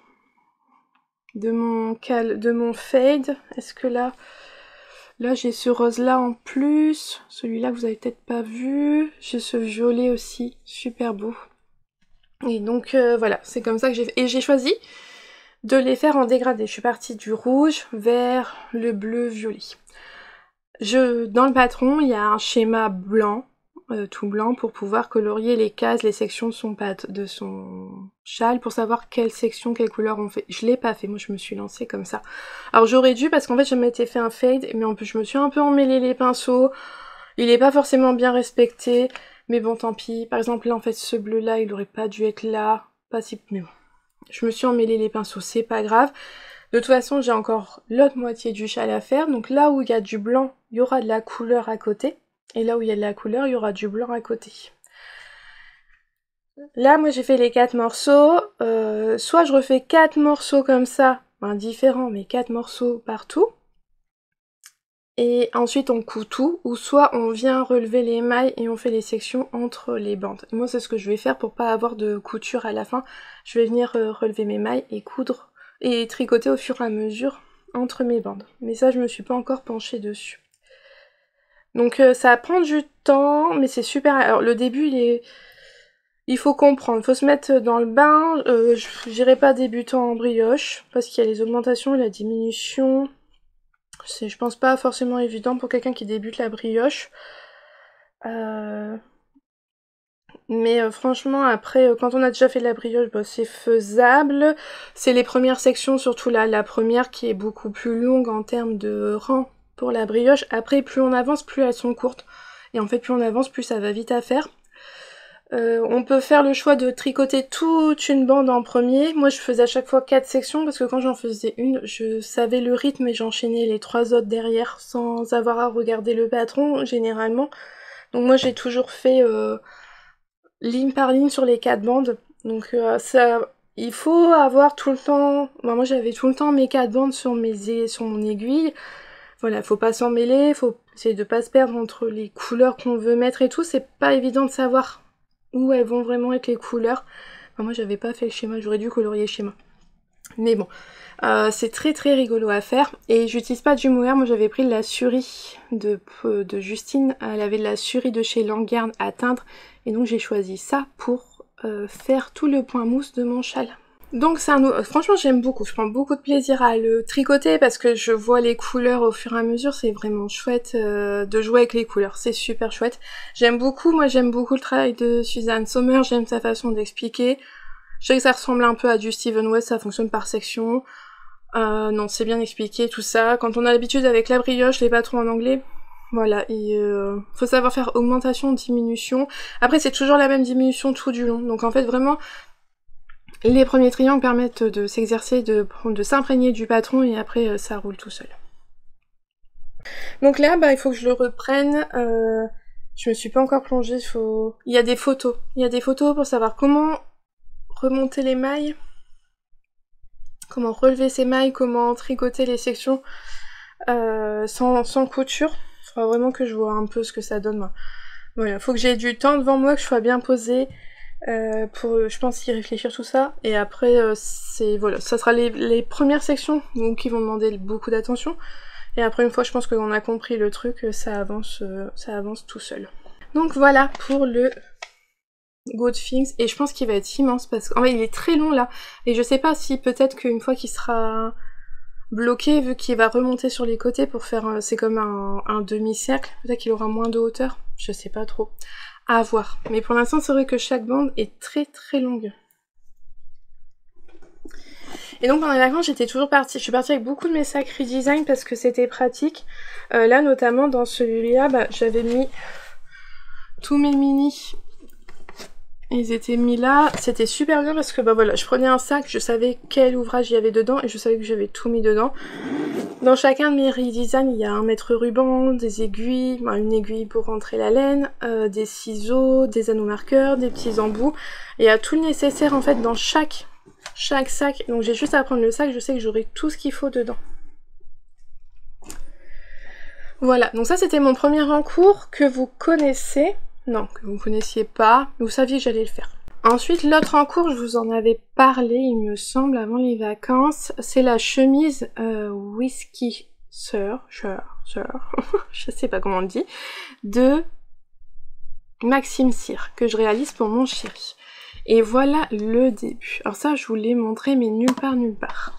de mon fade. Est-ce que là j'ai ce rose là en plus, celui-là que vous avez peut-être pas vu, j'ai ce violet aussi, super beau. Et donc voilà, c'est comme ça que j'ai fait, et j'ai choisi de les faire en dégradé. Je suis partie du rouge vers le bleu violet. Dans le patron, il y a un schéma blanc, tout blanc, pour pouvoir colorier les cases, les sections de son châle, pour savoir quelle section, quelle couleur on fait. Je l'ai pas fait, moi je me suis lancée comme ça. Alors j'aurais dû, parce qu'en fait je m'étais fait un fade, mais en plus je me suis un peu emmêlé les pinceaux, il est pas forcément bien respecté, mais bon tant pis. Par exemple là en fait ce bleu là, il aurait pas dû être là, pas si... mais bon. Je me suis emmêlé les pinceaux, c'est pas grave. De toute façon j'ai encore l'autre moitié du châle à faire, donc là où il y a du blanc, il y aura de la couleur à côté. Et là où il y a de la couleur, il y aura du blanc à côté. Là, moi j'ai fait les 4 morceaux. Soit je refais 4 morceaux comme ça, différents, mais 4 morceaux partout. Et ensuite on coud tout. Ou soit on vient relever les mailles et on fait les sections entre les bandes. Et moi c'est ce que je vais faire pour pas avoir de couture à la fin. Je vais venir relever mes mailles et coudre et tricoter au fur et à mesure entre mes bandes. Mais ça je me suis pas encore penchée dessus. Donc ça prend du temps, mais c'est super. Alors le début, il faut comprendre, il faut se mettre dans le bain. J'irai pas débutant en brioche, parce qu'il y a les augmentations et la diminution. C'est, je pense, pas forcément évident pour quelqu'un qui débute la brioche. Mais franchement, après, quand on a déjà fait de la brioche, c'est faisable. C'est les premières sections, surtout la première qui est beaucoup plus longue en termes de rang. Pour la brioche, après plus on avance, plus elles sont courtes. Et en fait plus on avance, plus ça va vite à faire. On peut faire le choix de tricoter toute une bande en premier. Moi je faisais à chaque fois 4 sections parce que quand j'en faisais une, je savais le rythme et j'enchaînais les 3 autres derrière sans avoir à regarder le patron généralement. Donc moi j'ai toujours fait ligne par ligne sur les 4 bandes. Donc il faut avoir tout le temps... moi j'avais tout le temps mes 4 bandes sur mon aiguille. Voilà, faut pas s'en mêler, faut essayer de pas se perdre entre les couleurs qu'on veut mettre et tout. C'est pas évident de savoir où elles vont vraiment être les couleurs. Moi j'avais pas fait le schéma, j'aurais dû colorier le schéma. Mais bon, c'est très rigolo à faire. Et j'utilise pas du mohair, moi j'avais pris de la Suri de Justine. Elle avait de la Suri de chez Langarn à teindre. Et donc j'ai choisi ça pour faire tout le point mousse de mon châle. Donc franchement j'aime beaucoup, je prends beaucoup de plaisir à le tricoter parce que je vois les couleurs au fur et à mesure, c'est vraiment chouette de jouer avec les couleurs, c'est super chouette. J'aime beaucoup le travail de Suzanne Sommer, j'aime sa façon d'expliquer. Je sais que ça ressemble un peu à du Steven West, ça fonctionne par section. Non, c'est bien expliqué tout ça. Quand on a l'habitude avec la brioche, les patrons en anglais, voilà, faut savoir faire augmentation, diminution. Après c'est toujours la même diminution tout du long, donc en fait vraiment... Les premiers triangles permettent de s'exercer, de s'imprégner du patron et après ça roule tout seul. Donc là, il faut que je le reprenne. Je me suis pas encore plongée, il y a des photos. Il y a des photos pour savoir comment remonter les mailles, comment relever ces mailles, comment tricoter les sections sans couture. Il faudra vraiment que je vois un peu ce que ça donne. Voilà, faut que j'ai du temps devant moi, que je sois bien posée. Pour je pense y réfléchir tout ça et après voilà, ça sera les premières sections donc, qui vont demander beaucoup d'attention et après une fois je pense qu'on a compris le truc ça avance tout seul. Donc voilà pour le Goldfinch et je pense qu'il va être immense parce qu'en fait il est très long là et je sais pas si peut-être qu'une fois qu'il sera bloqué vu qu'il va remonter sur les côtés pour faire c'est comme un demi-cercle, peut-être qu'il aura moins de hauteur, je sais pas trop. À voir. Mais pour l'instant, c'est vrai que chaque bande est très très longue. Et donc pendant les vacances, j'étais toujours partie. Je suis partie avec beaucoup de mes sacs redesign parce que c'était pratique. Là, notamment dans celui-là, j'avais mis tous mes mini. Ils étaient mis là. C'était super bien parce que voilà, je prenais un sac, je savais quel ouvrage il y avait dedans et je savais que j'avais tout mis dedans. Dans chacun de mes redesigns, il y a un mètre ruban, des aiguilles, une aiguille pour rentrer la laine, des ciseaux, des anneaux marqueurs, des petits embouts. Et il y a tout le nécessaire en fait dans chaque sac. Donc j'ai juste à prendre le sac, je sais que j'aurai tout ce qu'il faut dedans. Voilà, donc ça c'était mon premier encours que vous connaissez. Non, que vous ne connaissiez pas, vous saviez que j'allais le faire. Ensuite, l'autre encours, je vous en avais parlé, il me semble, avant les vacances, c'est la chemise Whisky Sir, je sais pas comment on le dit, de Maxime Cyr, que je réalise pour mon chéri. Et voilà le début. Alors ça, je vous l'ai montré, mais nulle part.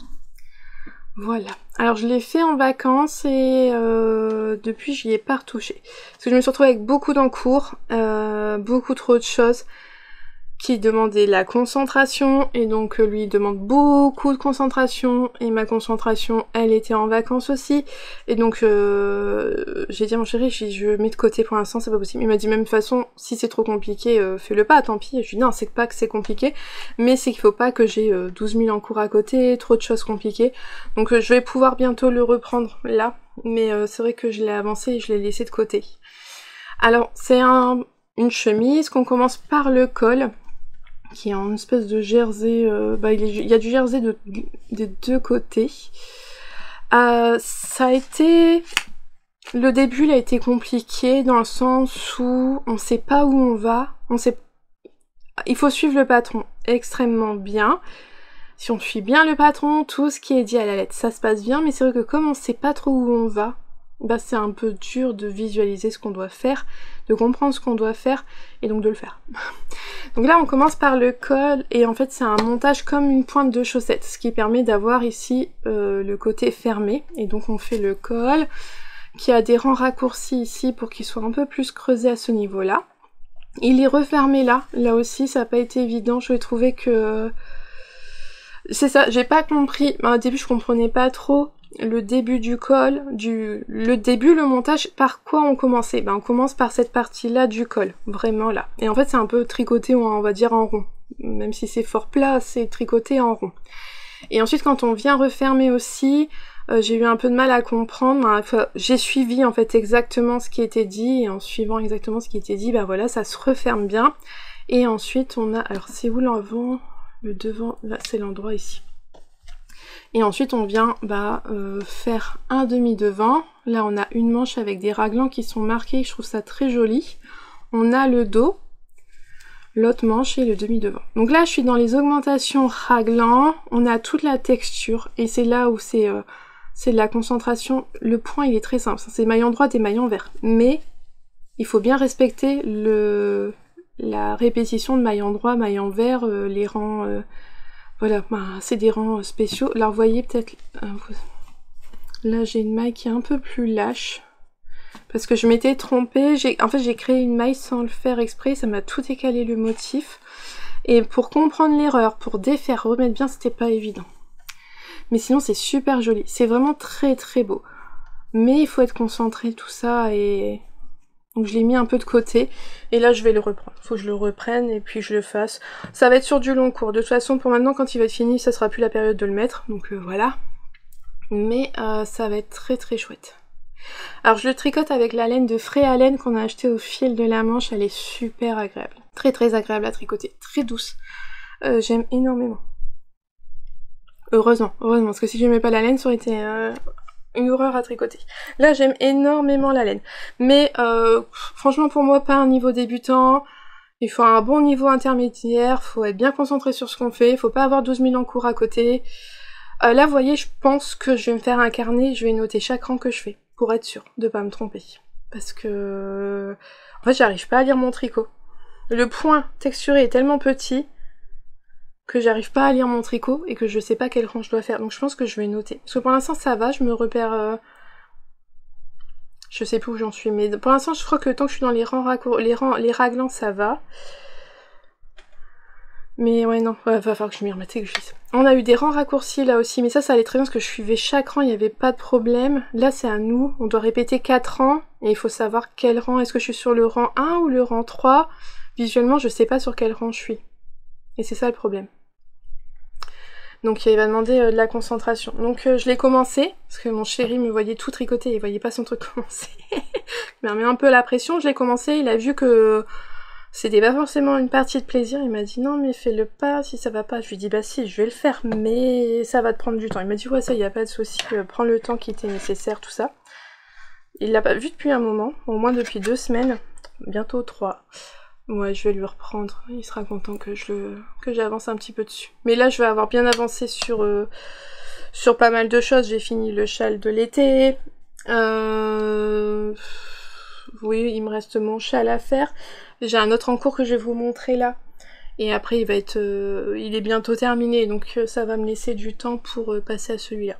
Voilà. Alors je l'ai fait en vacances et depuis, je n'y ai pas retouché. Parce que je me suis retrouvée avec beaucoup d'encours, beaucoup trop de choses qui demandait la concentration et donc lui il demande beaucoup de concentration et ma concentration elle était en vacances aussi et donc j'ai dit à mon chéri, je mets de côté pour l'instant, c'est pas possible. Il m'a dit même de toute façon si c'est trop compliqué fais-le pas, tant pis. Je lui ai dit non, c'est pas que c'est compliqué mais c'est qu'il faut pas que j'ai 12 000 en cours à côté, trop de choses compliquées, donc je vais pouvoir bientôt le reprendre là mais c'est vrai que je l'ai avancé et je l'ai laissé de côté. Alors c'est une chemise qu'on commence par le col qui est en espèce de jersey, il y a du jersey des deux côtés. Ça a été... Le début il a été compliqué dans le sens où on sait pas où on va, il faut suivre le patron extrêmement bien. Si on suit bien le patron, tout ce qui est dit à la lettre, ça se passe bien, mais c'est vrai que comme on sait pas trop où on va, c'est un peu dur de visualiser ce qu'on doit faire, de comprendre ce qu'on doit faire, et donc de le faire. Donc là on commence par le col, et en fait c'est un montage comme une pointe de chaussette, ce qui permet d'avoir ici le côté fermé, et donc on fait le col, qui a des rangs raccourcis ici pour qu'il soit un peu plus creusé à ce niveau-là. Il est refermé là aussi ça n'a pas été évident, je vais trouver que... C'est ça, j'ai pas compris, au début je comprenais pas trop le début du col, le montage, par quoi on commençait. On commence par cette partie-là du col, vraiment là. Et en fait c'est un peu tricoté, on va dire en rond. Même si c'est fort plat, c'est tricoté en rond. Et ensuite quand on vient refermer aussi, j'ai eu un peu de mal à comprendre. J'ai suivi en fait exactement ce qui était dit, et en suivant exactement ce qui était dit, voilà, ça se referme bien. Et ensuite on a, alors c'est où l'avant ? Le devant, là c'est l'endroit ici. Et ensuite on vient faire un demi-devant. Là on a une manche avec des raglans qui sont marqués, je trouve ça très joli. On a le dos, l'autre manche et le demi-devant. Donc là je suis dans les augmentations raglans, on a toute la texture et c'est là où c'est de la concentration. Le point il est très simple, c'est maillon droit et maillon vert. Mais il faut bien respecter la répétition de maille endroit, maille envers, les rangs, voilà, ben, c'est des rangs spéciaux. Là, vous voyez peut-être, là j'ai une maille qui est un peu plus lâche, parce que je m'étais trompée, en fait j'ai créé une maille sans le faire exprès, ça m'a tout décalé le motif, et pour comprendre l'erreur, pour défaire, remettre bien, c'était pas évident. Mais sinon c'est super joli, c'est vraiment très très beau. Mais il faut être concentré tout ça et... Donc je l'ai mis un peu de côté et là je vais le reprendre. Faut que je le reprenne et puis je le fasse. Ça va être sur du long cours. De toute façon pour maintenant quand il va être fini ça sera plus la période de le mettre. Donc voilà. Mais ça va être très très chouette. Alors je le tricote avec la laine de Frais Laine qu'on a acheté au fil de la Manche. Elle est super agréable. Très très agréable à tricoter. Très douce. J'aime énormément. Heureusement. Parce que si j'aimais pas la laine ça aurait été... une horreur à tricoter. Là j'aime énormément la laine. Mais franchement pour moi pas un niveau débutant. Il faut un bon niveau intermédiaire. Faut être bien concentré sur ce qu'on fait. Il faut pas avoir 12 000 en cours à côté. Là vous voyez je pense que je vais me faire un carnet. Je vais noter chaque rang que je fais. Pour être sûre de pas me tromper. Parce que... En fait j'arrive pas à lire mon tricot. Le point texturé est tellement petit que j'arrive pas à lire mon tricot et que je sais pas quel rang je dois faire. Donc je pense que je vais noter. Parce que pour l'instant ça va, je me repère... Je sais plus où j'en suis, mais pour l'instant je crois que tant que je suis dans les rangs les raglans ça va. Mais ouais non, va falloir que je m'y remette et que je lise. On a eu des rangs raccourcis là aussi, mais ça allait très bien parce que je suivais chaque rang, il n'y avait pas de problème. Là c'est à nous, on doit répéter 4 rangs et il faut savoir quel rang, est-ce que je suis sur le rang 1 ou le rang 3. Visuellement je sais pas sur quel rang je suis. Et c'est ça le problème. Donc il va demander de la concentration. Donc je l'ai commencé, parce que mon chéri me voyait tout tricoter, il voyait pas son truc commencer. Il m'a remis un peu la pression, je l'ai commencé, il a vu que c'était pas forcément une partie de plaisir, il m'a dit non mais fais-le pas si ça va pas. Je lui ai dit bah si, je vais le faire, mais ça va te prendre du temps. Il m'a dit ouais ça y a pas de souci, prends le temps qui était nécessaire, tout ça. Il l'a pas vu depuis un moment, au moins depuis 2 semaines, bientôt 3. Ouais, je vais lui reprendre, il sera content que j'avance un petit peu dessus. Mais là, je vais avoir bien avancé sur pas mal de choses. J'ai fini le châle de l'été. Oui, il me reste mon châle à faire. J'ai un autre en cours que je vais vous montrer là. Et après, il est bientôt terminé, donc ça va me laisser du temps pour passer à celui-là.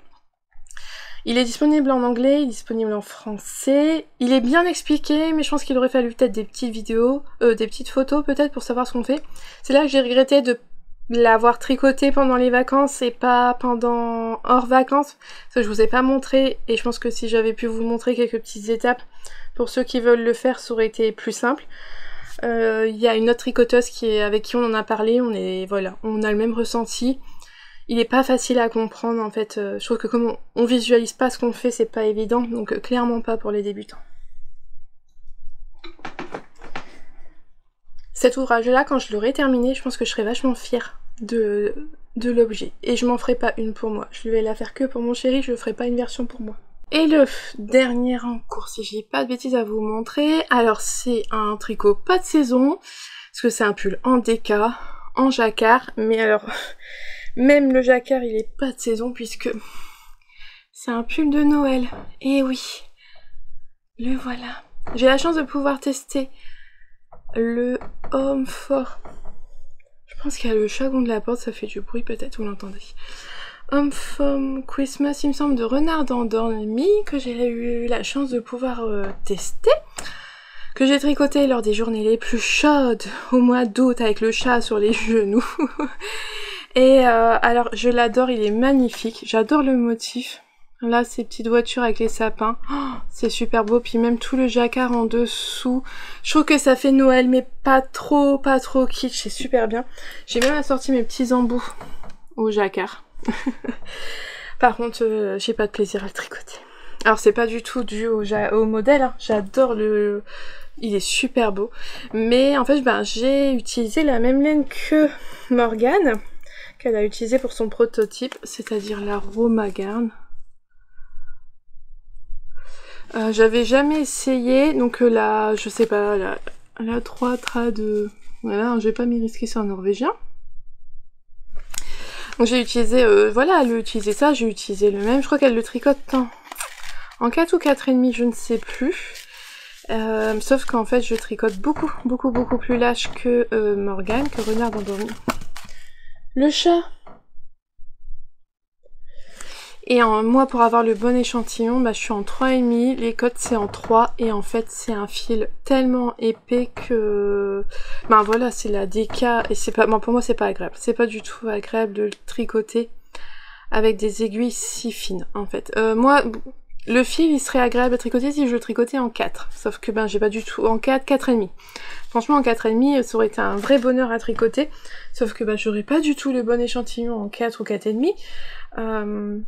Il est disponible en anglais, il est disponible en français. Il est bien expliqué, mais je pense qu'il aurait fallu peut-être des petites vidéos, des petites photos peut-être pour savoir ce qu'on fait. C'est là que j'ai regretté de l'avoir tricoté pendant les vacances et pas pendant hors vacances. Parce que je vous ai pas montré, et je pense que si j'avais pu vous montrer quelques petites étapes, pour ceux qui veulent le faire, ça aurait été plus simple. Il y a une autre tricoteuse avec qui on en a parlé, on a le même ressenti. Il est pas facile à comprendre en fait, je trouve que comme on visualise pas ce qu'on fait, c'est pas évident, donc clairement pas pour les débutants. Cet ouvrage-là, quand je l'aurai terminé, je pense que je serai vachement fière de l'objet. Et je m'en ferai pas une pour moi, je vais la faire que pour mon chéri, je ferai pas une version pour moi. Et le dernier en cours, si j'ai pas de bêtises à vous montrer, alors c'est un tricot pas de saison, parce que c'est un pull en déca, en jacquard, mais alors... Même le jacquard, il est pas de saison puisque c'est un pull de Noël. Et oui, le voilà. J'ai la chance de pouvoir tester le Homme Fort. Je pense qu'il y a le chat contre la porte, ça fait du bruit peut-être, vous l'entendez. Homme Fort Christmas, il me semble, de Renard endormi, que j'ai eu la chance de pouvoir tester. Que j'ai tricoté lors des journées les plus chaudes au mois d'août avec le chat sur les genoux. Et alors je l'adore, il est magnifique, j'adore le motif. Là ces petites voitures avec les sapins, oh, c'est super beau, puis même tout le jacquard en dessous. Je trouve que ça fait Noël mais pas trop kitsch, c'est super bien. J'ai même assorti mes petits embouts au jacquard. Par contre j'ai pas de plaisir à le tricoter. Alors c'est pas du tout dû au modèle, hein. J'adore le... Il est super beau. Mais en fait j'ai utilisé la même laine que Morgane, qu'elle a utilisé pour son prototype, c'est-à-dire la Romagarn. J'avais jamais essayé, donc là, je sais pas, la 3 trad, voilà, je vais pas m'y risquer sur un norvégien. Donc j'ai utilisé, voilà, elle a utilisé ça, j'ai utilisé le même, je crois qu'elle le tricote en 4 ou 4,5, je ne sais plus. Sauf qu'en fait je tricote beaucoup plus lâche que Morgane, que Renard endormi. Le chat. Et moi, pour avoir le bon échantillon, bah, je suis en 3,5, les cotes c'est en 3, et en fait c'est un fil tellement épais que... Ben voilà, c'est la DK, et c'est pas... Bon, pour moi c'est pas agréable, c'est pas du tout agréable de le tricoter avec des aiguilles si fines, en fait. Moi, le fil il serait agréable à tricoter si je le tricotais en 4, sauf que ben j'ai pas du tout... En 4, 4,5. Franchement en 4,5 ça aurait été un vrai bonheur à tricoter, sauf que ben j'aurais pas du tout le bon échantillon en 4 ou 4,5.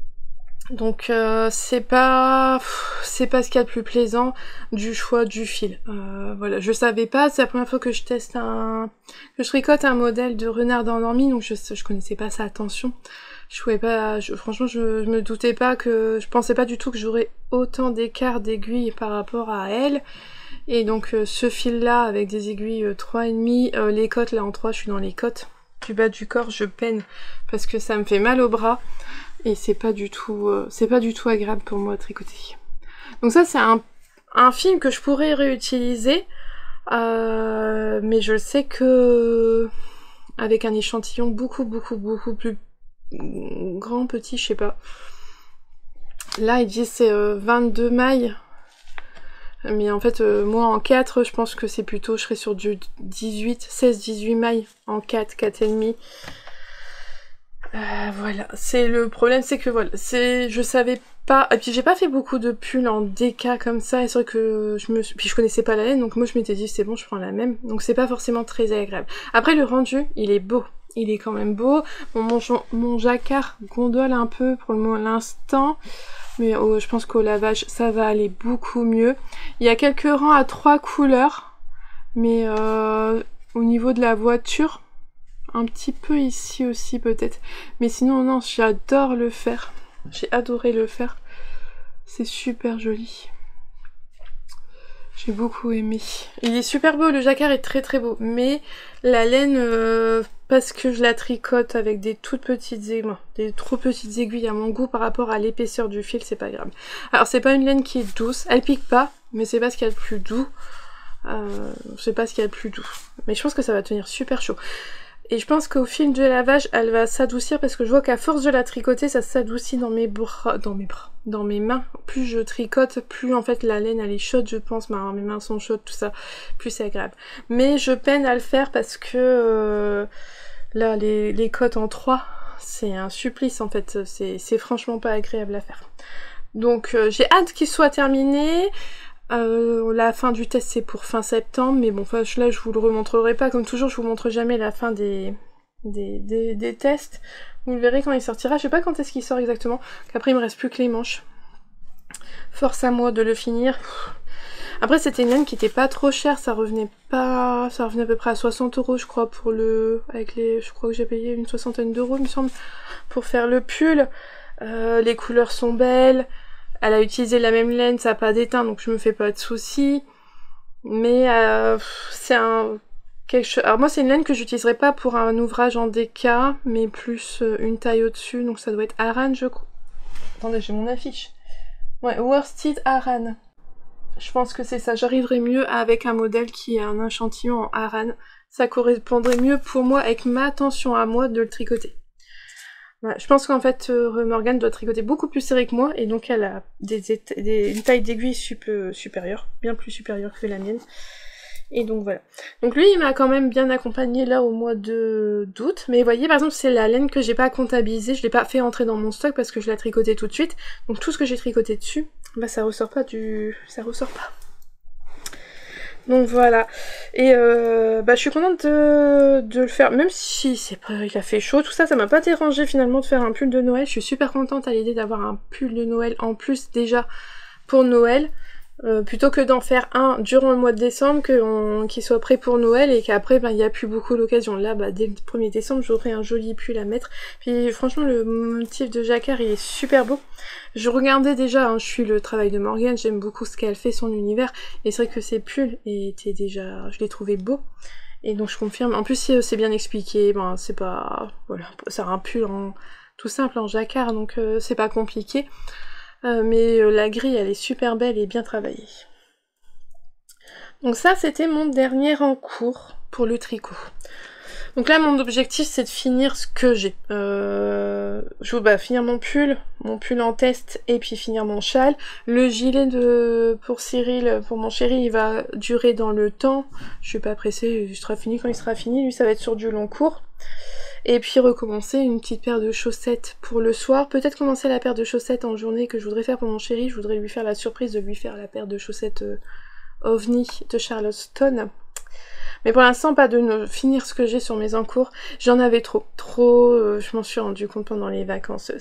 Donc c'est pas ce qu'il y a de plus plaisant du choix du fil. Voilà, je savais pas, c'est la première fois que je teste que je tricote un modèle de renard endormi, donc je connaissais pas sa tension. Je pouvais pas, franchement je me doutais pas que, je pensais pas du tout que j'aurais autant d'écart d'aiguilles par rapport à elle. Et donc ce fil là avec des aiguilles 3,5, les cotes là en 3, je suis dans les cotes du bas du corps, je peine parce que ça me fait mal au bras. Et c'est pas du tout agréable pour moi à tricoter. Donc ça c'est un film que je pourrais réutiliser, mais je sais que avec un échantillon beaucoup plus grand, petit, je sais pas. Là il dit c'est 22 mailles, mais en fait moi en 4 je pense que c'est plutôt, je serais sur du 16-18 mailles en 4, 4,5. Voilà, c'est le problème, c'est que voilà, je savais pas, et puis j'ai pas fait beaucoup de pulls en DK comme ça, et c'est vrai que puis je connaissais pas la laine, donc moi je m'étais dit c'est bon, je prends la même, donc c'est pas forcément très agréable. Après le rendu, il est beau, il est quand même beau. Bon, mon jacquard gondole un peu pour l'instant, mais je pense qu'au lavage ça va aller beaucoup mieux. Il y a quelques rangs à 3 couleurs, mais au niveau de la voiture, un petit peu ici aussi peut-être. Mais sinon non, j'adore le faire. J'ai adoré le faire. C'est super joli. J'ai beaucoup aimé. Il est super beau, le jacquard est très beau. Mais la laine, parce que je la tricote avec des toutes petites aiguilles, des trop petites aiguilles à mon goût par rapport à l'épaisseur du fil, c'est pas grave. Alors c'est pas une laine qui est douce, elle pique pas, mais c'est pas ce qu'il y a de plus doux. C'est pas ce qu'il y a de plus doux. Mais je pense que ça va tenir super chaud. Et je pense qu'au fil du lavage, elle va s'adoucir parce que je vois qu'à force de la tricoter, ça s'adoucit dans mes mains. Plus je tricote, plus en fait la laine elle est chaude, je pense. Mes mains sont chaudes, tout ça, plus c'est agréable. Mais je peine à le faire parce que là, les cotes en 3, c'est un supplice en fait. C'est franchement pas agréable à faire. Donc j'ai hâte qu'il soit terminé. La fin du test c'est pour fin septembre, mais bon, là je vous le remontrerai pas, comme toujours je vous montre jamais la fin des tests. Vous le verrez quand il sortira, je sais pas quand est-ce qu'il sort exactement, qu'après il me reste plus que les manches. Force à moi de le finir. Après c'était une laine qui était pas trop chère, ça revenait à peu près à 60 € je crois pour je crois que j'ai payé une soixantaine d'euros il me semble, pour faire le pull. Les couleurs sont belles. Elle a utilisé la même laine, ça n'a pas d'éteint, donc je me fais pas de soucis. Mais c'est quelque chose. Alors moi c'est une laine que j'utiliserai pas pour un ouvrage en DK, mais plus une taille au-dessus, donc ça doit être Aran je crois. Attendez, j'ai mon affiche. Ouais, Worsted Aran. Je pense que c'est ça, j'arriverai mieux avec un modèle qui a un échantillon en Aran. Ça correspondrait mieux pour moi avec ma tension à moi de le tricoter. Ouais, je pense qu'en fait Morgane doit tricoter beaucoup plus serré que moi, et donc elle a une taille d'aiguille supérieure, bien plus supérieure que la mienne. Et donc voilà. Donc lui il m'a quand même bien accompagné là au mois d'août, mais vous voyez par exemple c'est la laine que j'ai pas comptabilisée, je l'ai pas fait entrer dans mon stock parce que je l'ai tricoté tout de suite. Donc tout ce que j'ai tricoté dessus, bah ça ressort pas. Donc voilà, et je suis contente de le faire, même si il a fait chaud, tout ça, ça m'a pas dérangé finalement de faire un pull de Noël. Je suis super contente à l'idée d'avoir un pull de Noël en plus déjà pour Noël, plutôt que d'en faire un durant le mois de décembre, qu'il soit prêt pour Noël et qu'après il n'y a plus beaucoup l'occasion. Là dès le 1er décembre j'aurai un joli pull à mettre. Puis franchement le motif de jacquard il est super beau. Je regardais déjà, je suis le travail de Morgane, j'aime beaucoup ce qu'elle fait, son univers, et c'est vrai que ces pulls étaient déjà, je les trouvais beaux, et donc je confirme. En plus c'est bien expliqué, c'est pas, voilà, c'est un pull tout simple en jacquard, donc c'est pas compliqué, mais la grille elle est super belle et bien travaillée. Donc ça, c'était mon dernier en cours pour le tricot. Donc là, mon objectif, c'est de finir ce que j'ai. Je veux finir mon pull en test, et puis finir mon châle. Le gilet pour Cyril, pour mon chéri, il va durer dans le temps. Je suis pas pressée, il sera fini quand il sera fini. Lui, ça va être sur du long cours. Et puis recommencer une petite paire de chaussettes pour le soir. Peut-être commencer la paire de chaussettes en journée que je voudrais faire pour mon chéri. Je voudrais lui faire la surprise de lui faire la paire de chaussettes OVNI de Charleston. Mais pour l'instant, pas de finir ce que j'ai sur mes encours. J'en avais trop. Je m'en suis rendu compte pendant les vacances.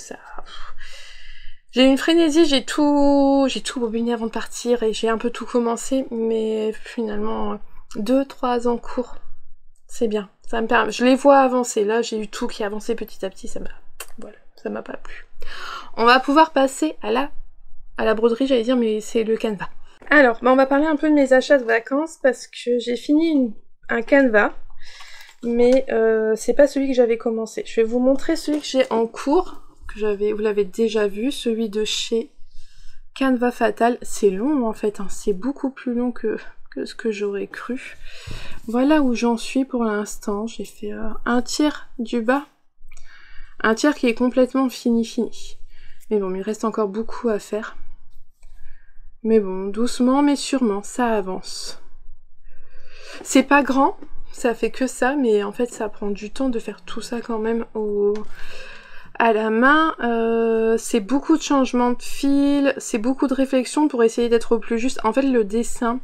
J'ai eu une frénésie, j'ai tout bobiné avant de partir et j'ai un peu tout commencé. Mais finalement, 2-3 encours, c'est bien. Ça me permet. Je les vois avancer. Là, j'ai eu tout qui avançait petit à petit. Ça m'a pas plu. On va pouvoir passer à la broderie, j'allais dire, mais c'est le canevas. Alors, on va parler un peu de mes achats de vacances parce que j'ai fini un canevas, mais c'est pas celui que j'avais commencé. Je vais vous montrer celui que j'ai en cours, vous l'avez déjà vu, celui de chez Canva Fatal. C'est long en fait, hein. C'est beaucoup plus long que ce que j'aurais cru. Voilà où j'en suis pour l'instant. J'ai fait un tiers du bas, un tiers qui est complètement fini. Mais bon, il reste encore beaucoup à faire. Mais bon, doucement mais sûrement, ça avance. C'est pas grand, ça fait que ça, mais en fait ça prend du temps de faire tout ça quand même à la main. C'est beaucoup de changements de fil, c'est beaucoup de réflexion pour essayer d'être au plus juste. En fait le dessin,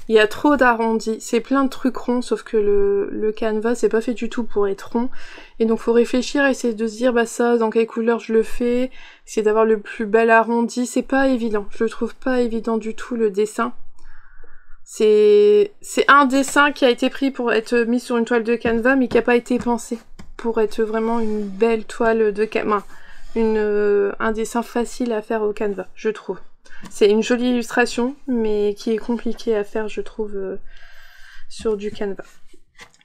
il y a trop d'arrondis, c'est plein de trucs ronds, sauf que le canevas c'est pas fait du tout pour être rond. Et donc faut réfléchir, essayer de se dire bah ça, dans quelle couleur je le fais, essayer d'avoir le plus bel arrondi, c'est pas évident. Je le trouve pas évident du tout le dessin. C'est un dessin qui a été pris pour être mis sur une toile de canevas, mais qui n'a pas été pensé pour être vraiment une belle toile de canevas. Un dessin facile à faire au canevas, je trouve. C'est une jolie illustration, mais qui est compliquée à faire, je trouve, sur du canevas.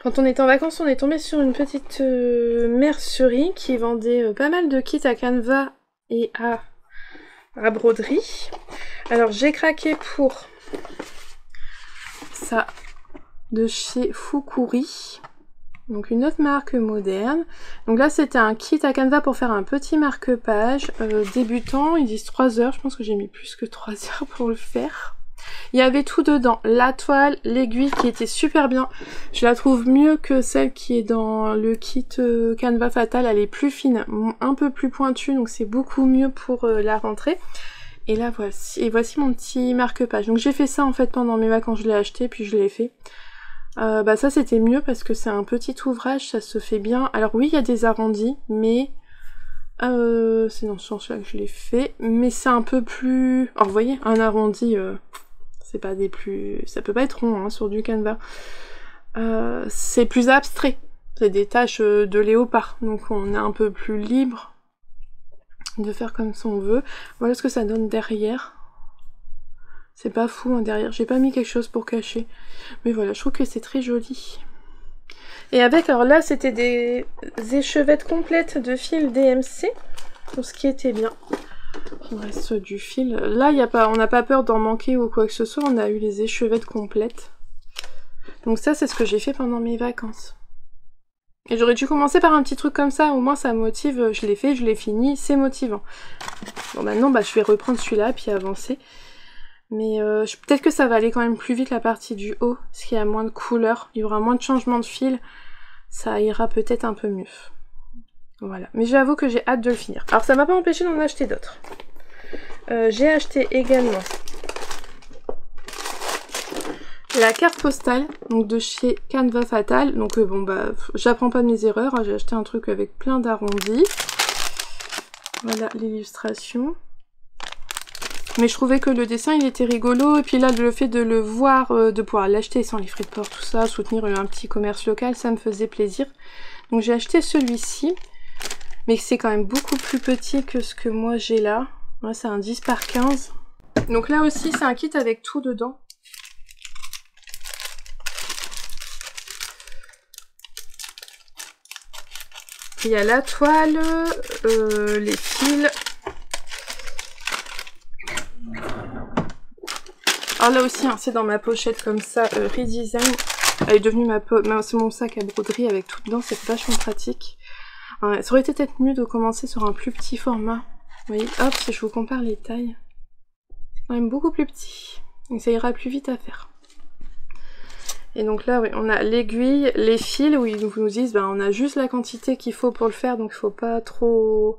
Quand on était en vacances, on est tombé sur une petite mercerie qui vendait pas mal de kits à canevas et à broderie. Alors j'ai craqué pour ça de chez Fukuri, donc une autre marque moderne. Donc là c'était un kit à canevas pour faire un petit marque-page débutant, ils disent 3 heures, je pense que j'ai mis plus que 3 heures pour le faire. Il y avait tout dedans, la toile, l'aiguille qui était super bien, je la trouve mieux que celle qui est dans le kit Canva Fatal, elle est plus fine, un peu plus pointue, donc c'est beaucoup mieux pour la rentrée. Et là voici mon petit marque-page. Donc j'ai fait ça en fait pendant mes vacances, je l'ai acheté puis je l'ai fait. Ça c'était mieux parce que c'est un petit ouvrage, ça se fait bien. Alors oui il y a des arrondis, mais c'est dans ce sens-là que je l'ai fait. Mais c'est un peu plus... Alors vous voyez, un arrondi, c'est pas des plus... Ça peut pas être rond hein, sur du canevas. C'est plus abstrait. C'est des taches de léopard. Donc on est un peu plus libre de faire comme ça on veut. Voilà ce que ça donne derrière. C'est pas fou hein, derrière, j'ai pas mis quelque chose pour cacher. Mais voilà, je trouve que c'est très joli. Et avec, alors là c'était des échevettes complètes de fil DMC, pour ce qui était bien. Il reste du fil. Là on n'a pas peur d'en manquer ou quoi que ce soit, on a eu les échevettes complètes. Donc ça c'est ce que j'ai fait pendant mes vacances. Et j'aurais dû commencer par un petit truc comme ça, au moins ça motive, je l'ai fait, je l'ai fini, c'est motivant. Bon maintenant je vais reprendre celui-là puis avancer. Mais peut-être que ça va aller quand même plus vite la partie du haut, parce qu'il y a moins de couleurs, il y aura moins de changements de fil, ça ira peut-être un peu mieux. Voilà, mais j'avoue que j'ai hâte de le finir. Alors ça m'a pas empêché d'en acheter d'autres. J'ai acheté également la carte postale, donc de chez Canva Fatal. Donc j'apprends pas de mes erreurs, hein. J'ai acheté un truc avec plein d'arrondis. Voilà l'illustration. Mais je trouvais que le dessin il était rigolo, et puis là le fait de le voir, de pouvoir l'acheter sans les frais de port, tout ça, soutenir un petit commerce local, ça me faisait plaisir. Donc j'ai acheté celui-ci, mais c'est quand même beaucoup plus petit que ce que moi j'ai là. Là c'est un 10 par 15. Donc là aussi c'est un kit avec tout dedans. Il y a la toile, les fils. Alors là aussi, hein, c'est dans ma pochette comme ça, Redesign. Elle est devenue c'est mon sac à broderie avec tout dedans, c'est vachement pratique. Ça aurait été peut-être mieux de commencer sur un plus petit format. Vous voyez, hop, si je vous compare les tailles, c'est quand même beaucoup plus petit. Donc ça ira plus vite à faire. Et donc là, oui, on a l'aiguille, les fils, où ils nous disent, ben, on a juste la quantité qu'il faut pour le faire, donc il faut pas trop...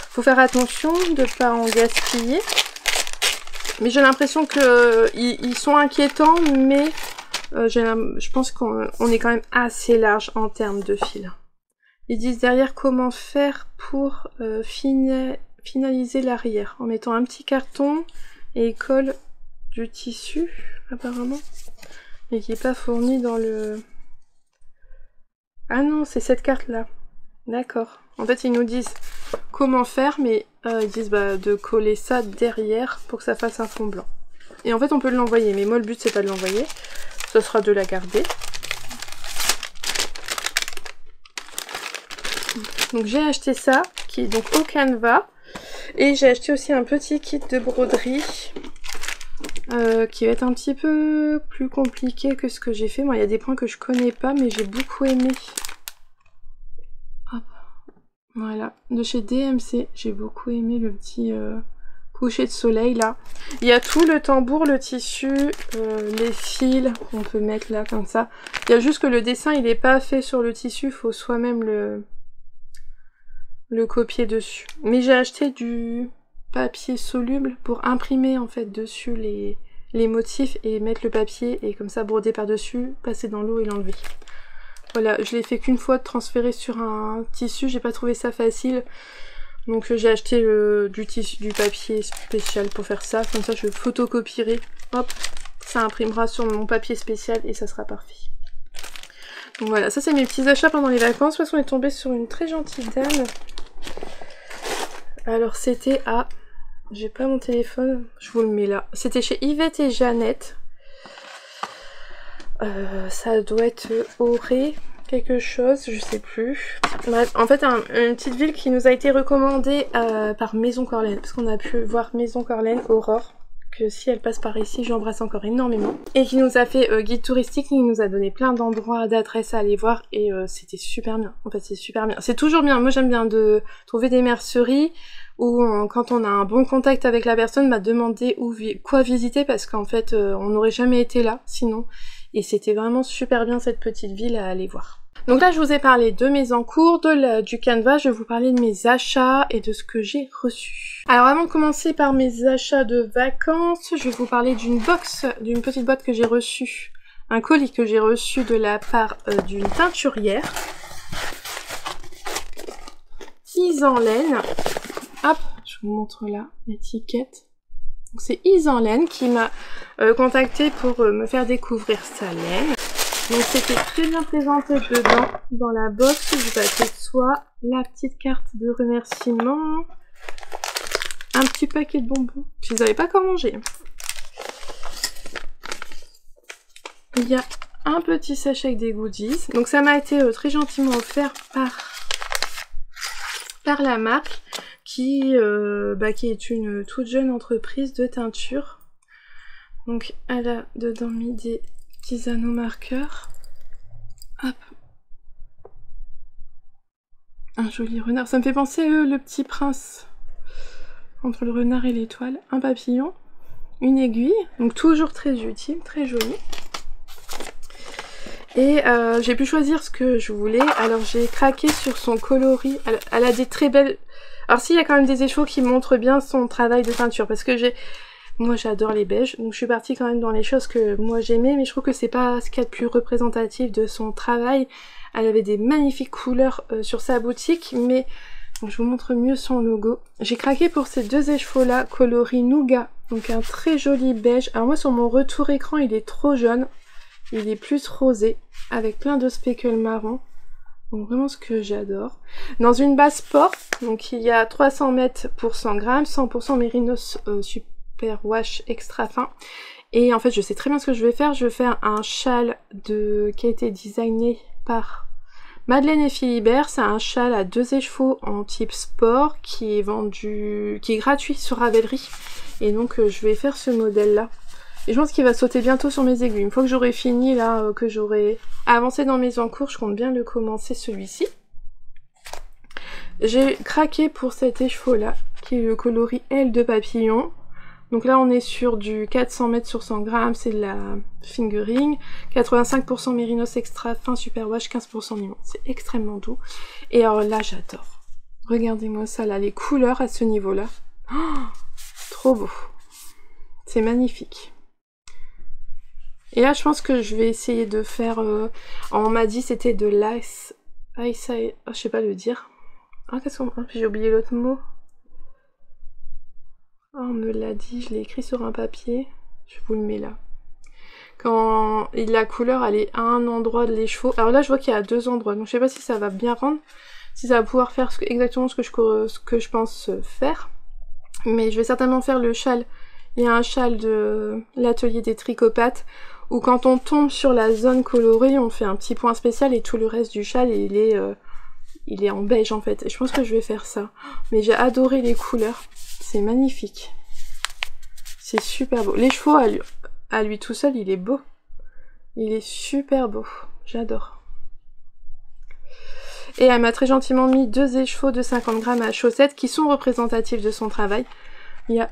Faut faire attention de ne pas en gaspiller. Mais j'ai l'impression que ils sont inquiétants, mais je pense qu'on est quand même assez large en termes de fils. Ils disent derrière comment faire pour finaliser l'arrière, en mettant un petit carton et ils collent du tissu, apparemment, mais qui n'est pas fourni dans le... Ah non, c'est cette carte-là. D'accord. En fait, ils nous disent comment faire, mais ils disent de coller ça derrière pour que ça fasse un fond blanc. Et en fait, on peut l'envoyer, mais moi, le but, c'est pas de l'envoyer. Ce sera de la garder. Donc, j'ai acheté ça, qui est donc au Canva. Et j'ai acheté aussi un petit kit de broderie, qui va être un petit peu plus compliqué que ce que j'ai fait. Moi, il y a des points que je connais pas, mais j'ai beaucoup aimé. Hop. Voilà, de chez DMC, j'ai beaucoup aimé le petit coucher de soleil là. Il y a tout, le tambour, le tissu, les fils qu'on peut mettre là comme ça. Il y a juste que le dessin il n'est pas fait sur le tissu, il faut soi-même le copier dessus. Mais j'ai acheté du papier soluble pour imprimer en fait dessus les motifs et mettre le papier et comme ça broder par dessus, passer dans l'eau et l'enlever. Voilà, je l'ai fait qu'une fois de transférer sur un tissu, j'ai pas trouvé ça facile. Donc j'ai acheté du papier spécial pour faire ça, comme ça je photocopierai, hop, ça imprimera sur mon papier spécial et ça sera parfait. Donc voilà, ça c'est mes petits achats pendant les vacances, parce qu'on est tombé sur une très gentille dame. Alors c'était à... J'ai pas mon téléphone, je vous le mets là. C'était chez Yvette et Jeannette. Ça doit être Auré, quelque chose, je sais plus. Bref, en fait, une petite ville qui nous a été recommandée par Maison Corlaine, parce qu'on a pu voir Maison Corlaine, Aurore, que si elle passe par ici, j'embrasse encore énormément. Et qui nous a fait guide touristique, il nous a donné plein d'endroits, d'adresses à aller voir, et c'était super bien. En fait, c'est super bien. C'est toujours bien, moi j'aime bien de trouver des merceries, où quand on a un bon contact avec la personne, m'a demandé quoi visiter, parce qu'en fait, on n'aurait jamais été là, sinon. Et c'était vraiment super bien cette petite ville à aller voir. Donc là je vous ai parlé de mes encours, du Canva, je vais vous parler de mes achats et de ce que j'ai reçu. Alors avant de commencer par mes achats de vacances, je vais vous parler d'une petite boîte que j'ai reçue, un colis que j'ai reçu de la part d'une teinturière. Is en laine. Hop, je vous montre là l'étiquette. C'est Is en laine qui m'a contacté pour me faire découvrir sa laine. Donc c'était très bien présenté dedans, dans la box du papier de soie, la petite carte de remerciement, un petit paquet de bonbons, je les avais pas encore mangés. Il y a un petit sachet avec des goodies, donc ça m'a été très gentiment offert par la marque, qui est une toute jeune entreprise de teinture. Donc elle a dedans mis des petits anneaux marqueurs. Hop. Un joli renard. Ça me fait penser le petit prince. Entre le renard et l'étoile. Un papillon. Une aiguille. Donc toujours très utile, très joli. Et j'ai pu choisir ce que je voulais. Alors j'ai craqué sur son coloris. Elle a des très belles... Alors s'il y a quand même des échos qui montrent bien son travail de peinture. Parce que moi j'adore les beiges. Donc je suis partie quand même dans les choses que moi j'aimais. Mais je trouve que c'est pas ce qu'il y a de plus représentatif de son travail. Elle avait des magnifiques couleurs sur sa boutique. Mais je vous montre mieux son logo. J'ai craqué pour ces deux écheveaux là. Coloris Nougat. Donc un très joli beige. Alors moi sur mon retour écran il est trop jaune. Il est plus rosé, avec plein de speckles marron. Donc vraiment ce que j'adore. Dans une base sport, donc il y a 300 mètres pour 100 grammes, 100% mérinos super wash extra fin. Et en fait je sais très bien ce que je vais faire. Je vais faire un châle qui a été designé par Madeleine et Philibert. C'est un châle à 2 écheveaux en type sport qui est gratuit sur Ravelry. Et donc je vais faire ce modèle là. Et je pense qu'il va sauter bientôt sur mes aiguilles. Une fois que j'aurai fini là, que j'aurai avancé dans mes encours, je compte bien le commencer celui-ci. J'ai craqué pour cet écheveau là, qui est le coloris L de papillon. Donc là on est sur du 400 mètres sur 100 grammes, c'est de la fingering, 85% mérinos extra fin superwash, 15% limon, c'est extrêmement doux. Et alors là j'adore, regardez-moi ça là, les couleurs à ce niveau là, oh, trop beau, c'est magnifique. Et là je pense que je vais essayer de faire, on m'a dit c'était de l'ice, je sais pas le dire, ah qu'est-ce qu'on, j'ai oublié l'autre mot. Oh, on me l'a dit, je l'ai écrit sur un papier, je vous le mets là. Quand la couleur elle est à un endroit de l'écheveau, alors là je vois qu'il y a 2 endroits, donc je sais pas si ça va bien rendre, si ça va pouvoir faire exactement ce que je pense faire. Mais je vais certainement faire le châle, il y a un châle de l'atelier des tricopathes, où quand on tombe sur la zone colorée, on fait un petit point spécial et tout le reste du châle il est en beige en fait, et je pense que je vais faire ça. Mais j'ai adoré les couleurs, c'est magnifique. C'est super beau. L'écheveau à lui tout seul, il est beau. Il est super beau, j'adore. Et elle m'a très gentiment mis 2 écheveaux de 50 grammes à chaussettes qui sont représentatifs de son travail. Il y a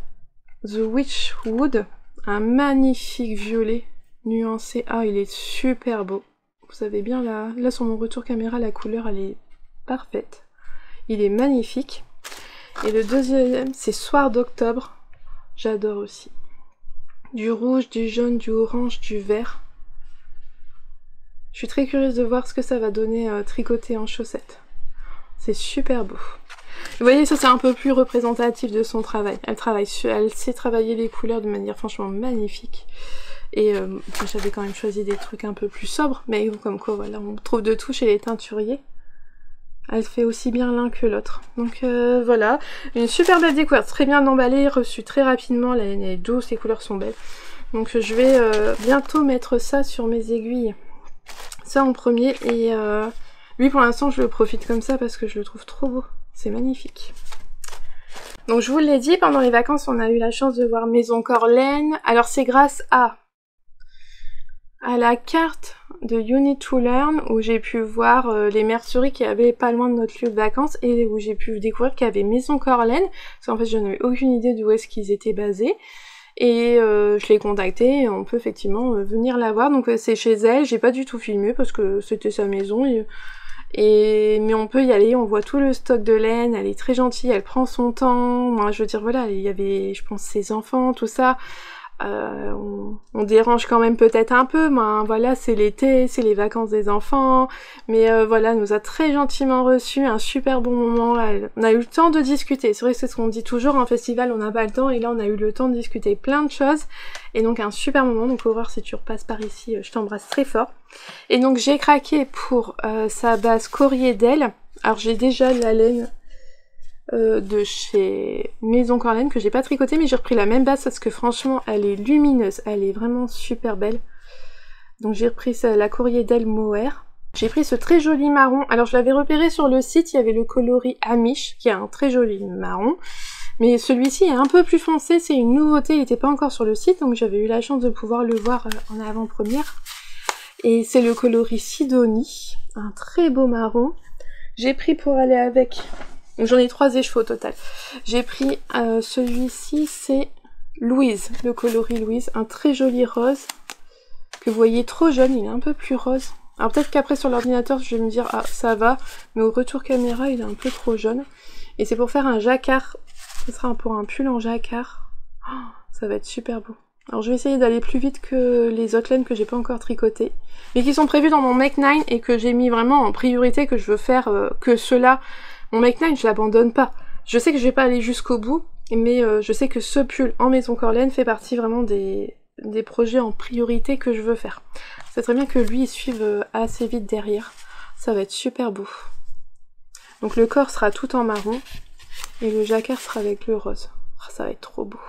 The Witchwood, un magnifique violet nuancé. Ah, il est super beau. Vous savez bien, là sur mon retour caméra, la couleur, elle est parfaite. Il est magnifique. Et le deuxième, c'est Soir d'octobre. J'adore aussi. Du rouge, du jaune, du orange, du vert. Je suis très curieuse de voir ce que ça va donner tricoté en chaussettes. C'est super beau. Vous voyez, ça c'est un peu plus représentatif de son travail. Elle sait travailler les couleurs de manière franchement magnifique. Et j'avais quand même choisi des trucs un peu plus sobres, mais comme quoi, voilà, on trouve de tout chez les teinturiers. Elle fait aussi bien l'un que l'autre. Donc voilà, une super belle découverte, très bien emballée, reçue très rapidement, la laine est douce, les couleurs sont belles. Donc je vais bientôt mettre ça sur mes aiguilles. Ça en premier, et lui pour l'instant je le profite comme ça parce que je le trouve trop beau, c'est magnifique. Donc je vous l'ai dit, pendant les vacances on a eu la chance de voir Maison Corlaine. Alors c'est grâce à la carte de You Need to Learn où j'ai pu voir les merceries qui avaient pas loin de notre lieu de vacances et où j'ai pu découvrir qu'il y avait Maison Corlaine, parce qu'en fait je n'avais aucune idée d'où est-ce qu'ils étaient basés. Et je l'ai contactée et on peut effectivement venir la voir. Donc c'est chez elle, j'ai pas du tout filmé parce que c'était sa maison. Mais on peut y aller, on voit tout le stock de laine, elle est très gentille, elle prend son temps. Moi je veux dire voilà, il y avait je pense ses enfants, tout ça. On dérange quand même peut-être un peu, mais voilà, c'est l'été, c'est les vacances des enfants, mais voilà, elle nous a très gentiment reçus, un super bon moment, on a eu le temps de discuter, c'est vrai que c'est ce qu'on dit toujours en festival, on n'a pas le temps, et là on a eu le temps de discuter plein de choses, et donc un super moment, donc faut voir si tu repasses par ici, je t'embrasse très fort. Et donc j'ai craqué pour sa base Corriedel, alors j'ai déjà la laine de chez Maison Corlaine que j'ai pas tricoté, mais j'ai repris la même base parce que franchement elle est lumineuse, elle est vraiment super belle. Donc j'ai repris la Corriedel Mohair. J'ai pris ce très joli marron, alors je l'avais repéré sur le site, il y avait le coloris Amish qui a un très joli marron, mais celui-ci est un peu plus foncé, c'est une nouveauté, il n'était pas encore sur le site, donc j'avais eu la chance de pouvoir le voir en avant-première. Et c'est le coloris Sidonie, un très beau marron. J'ai pris pour aller avec... J'en ai 3 écheveaux au total. J'ai pris celui-ci, c'est Louise, le coloris Louise, un très joli rose, que vous voyez trop jaune, il est un peu plus rose. Alors peut-être qu'après sur l'ordinateur je vais me dire ah ça va, mais au retour caméra il est un peu trop jaune. Et c'est pour faire un jacquard, ce sera pour un pull en jacquard. Oh, ça va être super beau. Alors je vais essayer d'aller plus vite que les autres laines que j'ai pas encore tricotées, mais qui sont prévues dans mon Make 9 et que j'ai mis vraiment en priorité, que je veux faire que ceux-là. Mon Make 9, je l'abandonne pas. Je sais que je vais pas aller jusqu'au bout, mais je sais que ce pull en Maison Corlaine fait partie vraiment des projets en priorité que je veux faire. C'est très bien que lui il suive assez vite derrière. Ça va être super beau. Donc le corps sera tout en marron et le jacquard sera avec le rose. Oh, ça va être trop beau.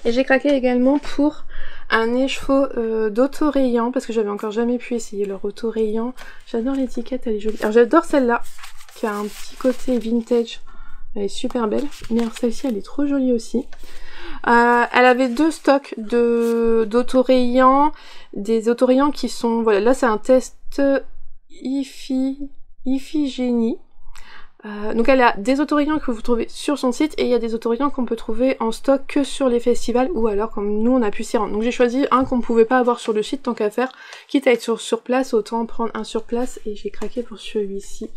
Et j'ai craqué également pour un écheveau d'autorayant parce que j'avais encore jamais pu essayer leur autorayant. J'adore l'étiquette, elle est jolie. Alors j'adore celle-là, qui a un petit côté vintage, elle est super belle, mais celle-ci elle est trop jolie aussi. Elle avait deux stocks d'autorayants, des autorayants qui sont, voilà, là c'est un test Iphigénie. Donc elle a des autorayants que vous trouvez sur son site et il y a des autorayants qu'on peut trouver en stock que sur les festivals ou alors comme nous on a pu s'y rendre. Donc j'ai choisi un qu'on pouvait pas avoir sur le site tant qu'à faire, quitte à être sur place, autant prendre un sur place et j'ai craqué pour celui-ci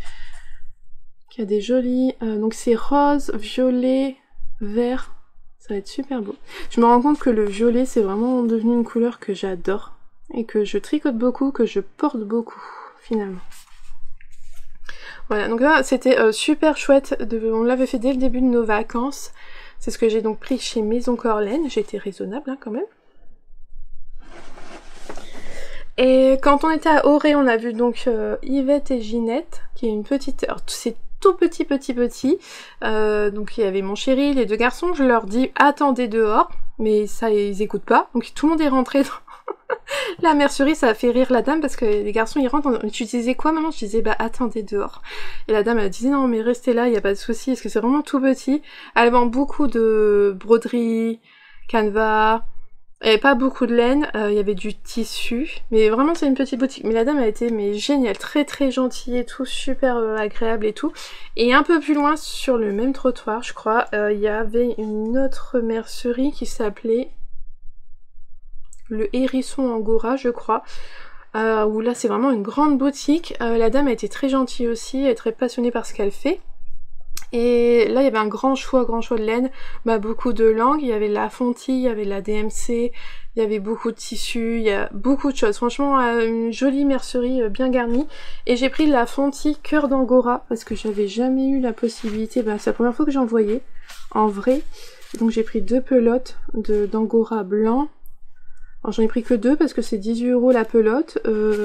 qui a des jolis, donc c'est rose, violet, vert, ça va être super beau. Je me rends compte que le violet c'est vraiment devenu une couleur que j'adore et que je tricote beaucoup, que je porte beaucoup finalement. Voilà, donc là c'était super chouette, on l'avait fait dès le début de nos vacances, c'est ce que j'ai donc pris chez Maison Corlaine, j'ai été raisonnable hein, quand même. Et quand on était à Auray, on a vu donc Yvette et Ginette, qui est une petite, alors c'est tout petit, donc il y avait mon chéri, les deux garçons, je leur dis attendez dehors, mais ça ils écoutent pas, donc tout le monde est rentré dans la mercerie. Ça a fait rire la dame parce que les garçons ils rentrent, tu disais quoi maman? Je disais bah attendez dehors. Et la dame elle disait non mais restez là, il y a pas de souci, parce que c'est vraiment tout petit. Elle vend beaucoup de broderie, canevas, il y avait pas beaucoup de laine, il y avait du tissu, mais vraiment c'est une petite boutique. Mais la dame a été mais géniale, très très gentille et tout, super agréable et tout. Et un peu plus loin sur le même trottoir je crois, il y avait une autre mercerie qui s'appelait le Hérisson Angora je crois, où là c'est vraiment une grande boutique. La dame a été très gentille aussi, elle est très passionnée par ce qu'elle fait. Et là il y avait un grand choix de laine, beaucoup de langues, il y avait la Fonty, il y avait la DMC, il y avait beaucoup de tissus, il y a beaucoup de choses. Franchement une jolie mercerie bien garnie. Et j'ai pris la Fonty cœur d'Angora parce que j'avais jamais eu la possibilité, c'est la première fois que j'en voyais en vrai. Donc j'ai pris deux pelotes d'Angora blanc. Alors j'en ai pris que deux parce que c'est 18 € la pelote.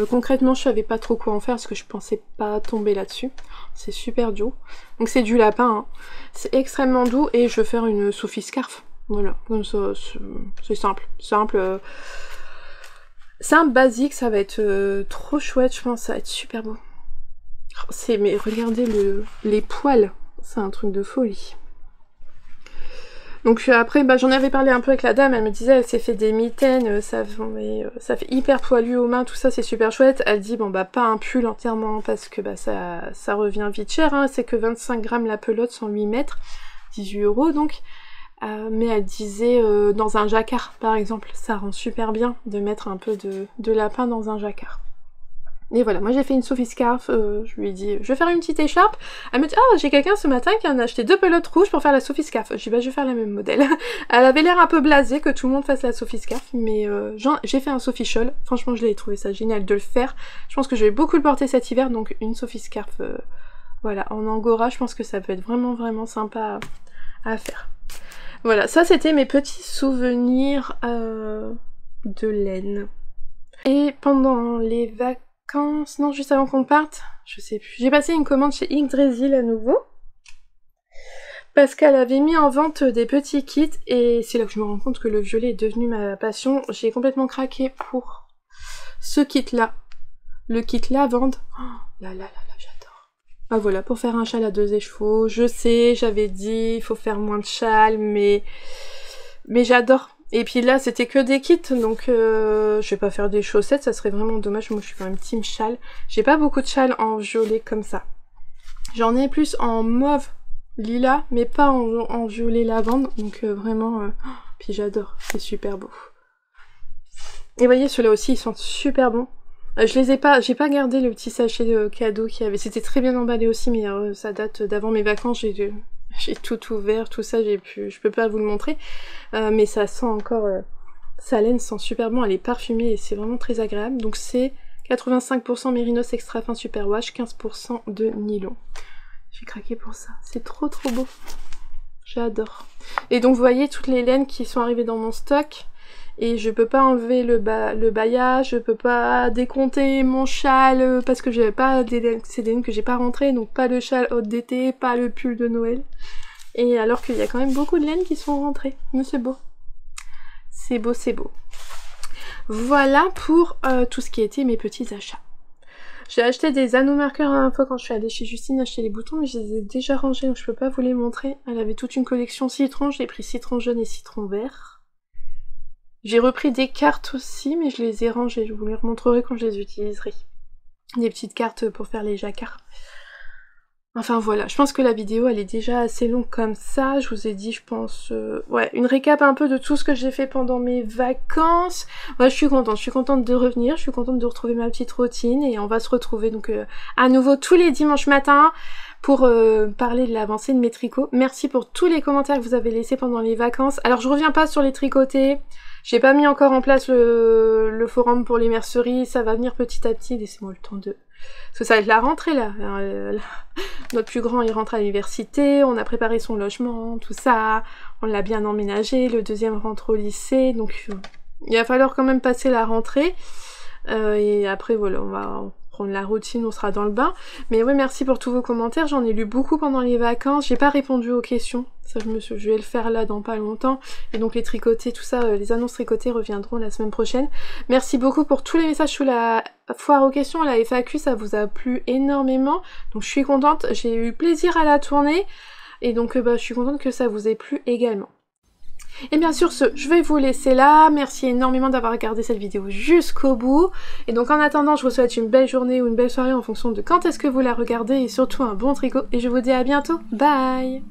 Concrètement je savais pas trop quoi en faire parce que je pensais pas tomber là-dessus. C'est super doux. Donc c'est du lapin, hein. C'est extrêmement doux et je vais faire une Sophie Scarf. Voilà, comme ça c'est simple. Simple, basique, ça va être trop chouette, je pense, ça va être super beau. Mais regardez les poils, c'est un truc de folie. Donc après, j'en avais parlé un peu avec la dame, elle me disait, elle s'est fait des mitaines, ça fait hyper poilu aux mains, tout ça, c'est super chouette. Elle dit, pas un pull entièrement, parce que ça revient vite cher, hein, c'est que 25 grammes la pelote, 108 mètres, 18 € donc. Mais elle disait, dans un jacquard, par exemple, ça rend super bien de mettre un peu de lapin dans un jacquard. Et voilà, moi j'ai fait une Sophie Scarf, je lui ai dit je vais faire une petite écharpe. Elle me dit ah j'ai quelqu'un ce matin qui en a acheté deux pelotes rouges pour faire la Sophie Scarf. Je dis je vais faire la même modèle. Elle avait l'air un peu blasée que tout le monde fasse la Sophie Scarf, mais j'ai fait un Sophie Shawl. Franchement je l'ai trouvé ça génial de le faire. Je pense que je vais beaucoup le porter cet hiver, donc une Sophie Scarf voilà, en Angora, je pense que ça peut être vraiment sympa à faire. Voilà, ça c'était mes petits souvenirs de laine. Et pendant les vacances, non, juste avant qu'on parte, je sais plus. J'ai passé une commande chez Yggdrasil à nouveau. Parce qu'elle avait mis en vente des petits kits et c'est là que je me rends compte que le violet est devenu ma passion. J'ai complètement craqué pour ce kit-là. Le kit lavande. Oh là, j'adore. Voilà, pour faire un châle à 2 écheveaux. Je sais, j'avais dit, il faut faire moins de châles, mais j'adore. Et puis là c'était que des kits, donc je vais pas faire des chaussettes, ça serait vraiment dommage, moi je suis quand même team châle. J'ai pas beaucoup de châles en violet comme ça. J'en ai plus en mauve lilas, mais pas en violet lavande, donc vraiment, puis j'adore, c'est super beau. Et vous voyez, ceux-là aussi ils sont super bons. Je les ai pas, j'ai pas gardé le petit sachet de cadeau qu'il y avait, c'était très bien emballé aussi, mais ça date d'avant mes vacances, j'ai tout ouvert, tout ça, je peux pas vous le montrer, mais ça sent encore, sa laine sent super bon, elle est parfumée et c'est vraiment très agréable. Donc c'est 85% mérinos extra fin superwash, 15% de nylon. J'ai craqué pour ça, c'est trop beau, j'adore. Et donc vous voyez toutes les laines qui sont arrivées dans mon stock, et je peux pas enlever le bailliage, je peux pas décompter mon châle parce que j'avais pas c'est des laines que j'ai pas rentrées, donc pas le châle haute d'été, pas le pull de Noël. Et alors qu'il y a quand même beaucoup de laines qui sont rentrées, mais c'est beau. C'est beau. Voilà pour tout ce qui était mes petits achats. J'ai acheté des anneaux marqueurs la dernière fois quand je suis allée chez Justine acheter les boutons, mais je les ai déjà rangés donc je peux pas vous les montrer. Elle avait toute une collection citron, j'ai pris citron jaune et citron vert. J'ai repris des cartes aussi, mais je les ai rangées, je vous les remontrerai quand je les utiliserai. Des petites cartes pour faire les jacquards. Enfin voilà, je pense que la vidéo elle est déjà assez longue comme ça, je vous ai dit je pense, ouais, une récap un peu de tout ce que j'ai fait pendant mes vacances. Ouais, je suis contente de revenir, je suis contente de retrouver ma petite routine et on va se retrouver donc à nouveau tous les dimanches matins pour parler de l'avancée de mes tricots. Merci pour tous les commentaires que vous avez laissés pendant les vacances. Alors je reviens pas sur les tricotés, j'ai pas mis encore en place le forum pour les merceries, ça va venir petit à petit, laissez-moi le temps de... Parce que ça va être la rentrée là. Notre plus grand il rentre à l'université, on a préparé son logement, tout ça, on l'a bien emménagé, le deuxième rentre au lycée, donc il va falloir quand même passer la rentrée. Et après voilà, on va prendre la routine, on sera dans le bain. Mais oui, merci pour tous vos commentaires, j'en ai lu beaucoup pendant les vacances, j'ai pas répondu aux questions, ça je vais le faire là dans pas longtemps. Et donc les tricotés, tout ça, les annonces tricotées reviendront la semaine prochaine. Merci beaucoup pour tous les messages sous la foire aux questions, la FAQ, ça vous a plu énormément. Donc je suis contente, j'ai eu plaisir à la tourner. Et donc je suis contente que ça vous ait plu également. Et bien sur ce, je vais vous laisser là, merci énormément d'avoir regardé cette vidéo jusqu'au bout, et donc en attendant je vous souhaite une belle journée ou une belle soirée en fonction de quand est-ce que vous la regardez, et surtout un bon tricot, et je vous dis à bientôt, bye!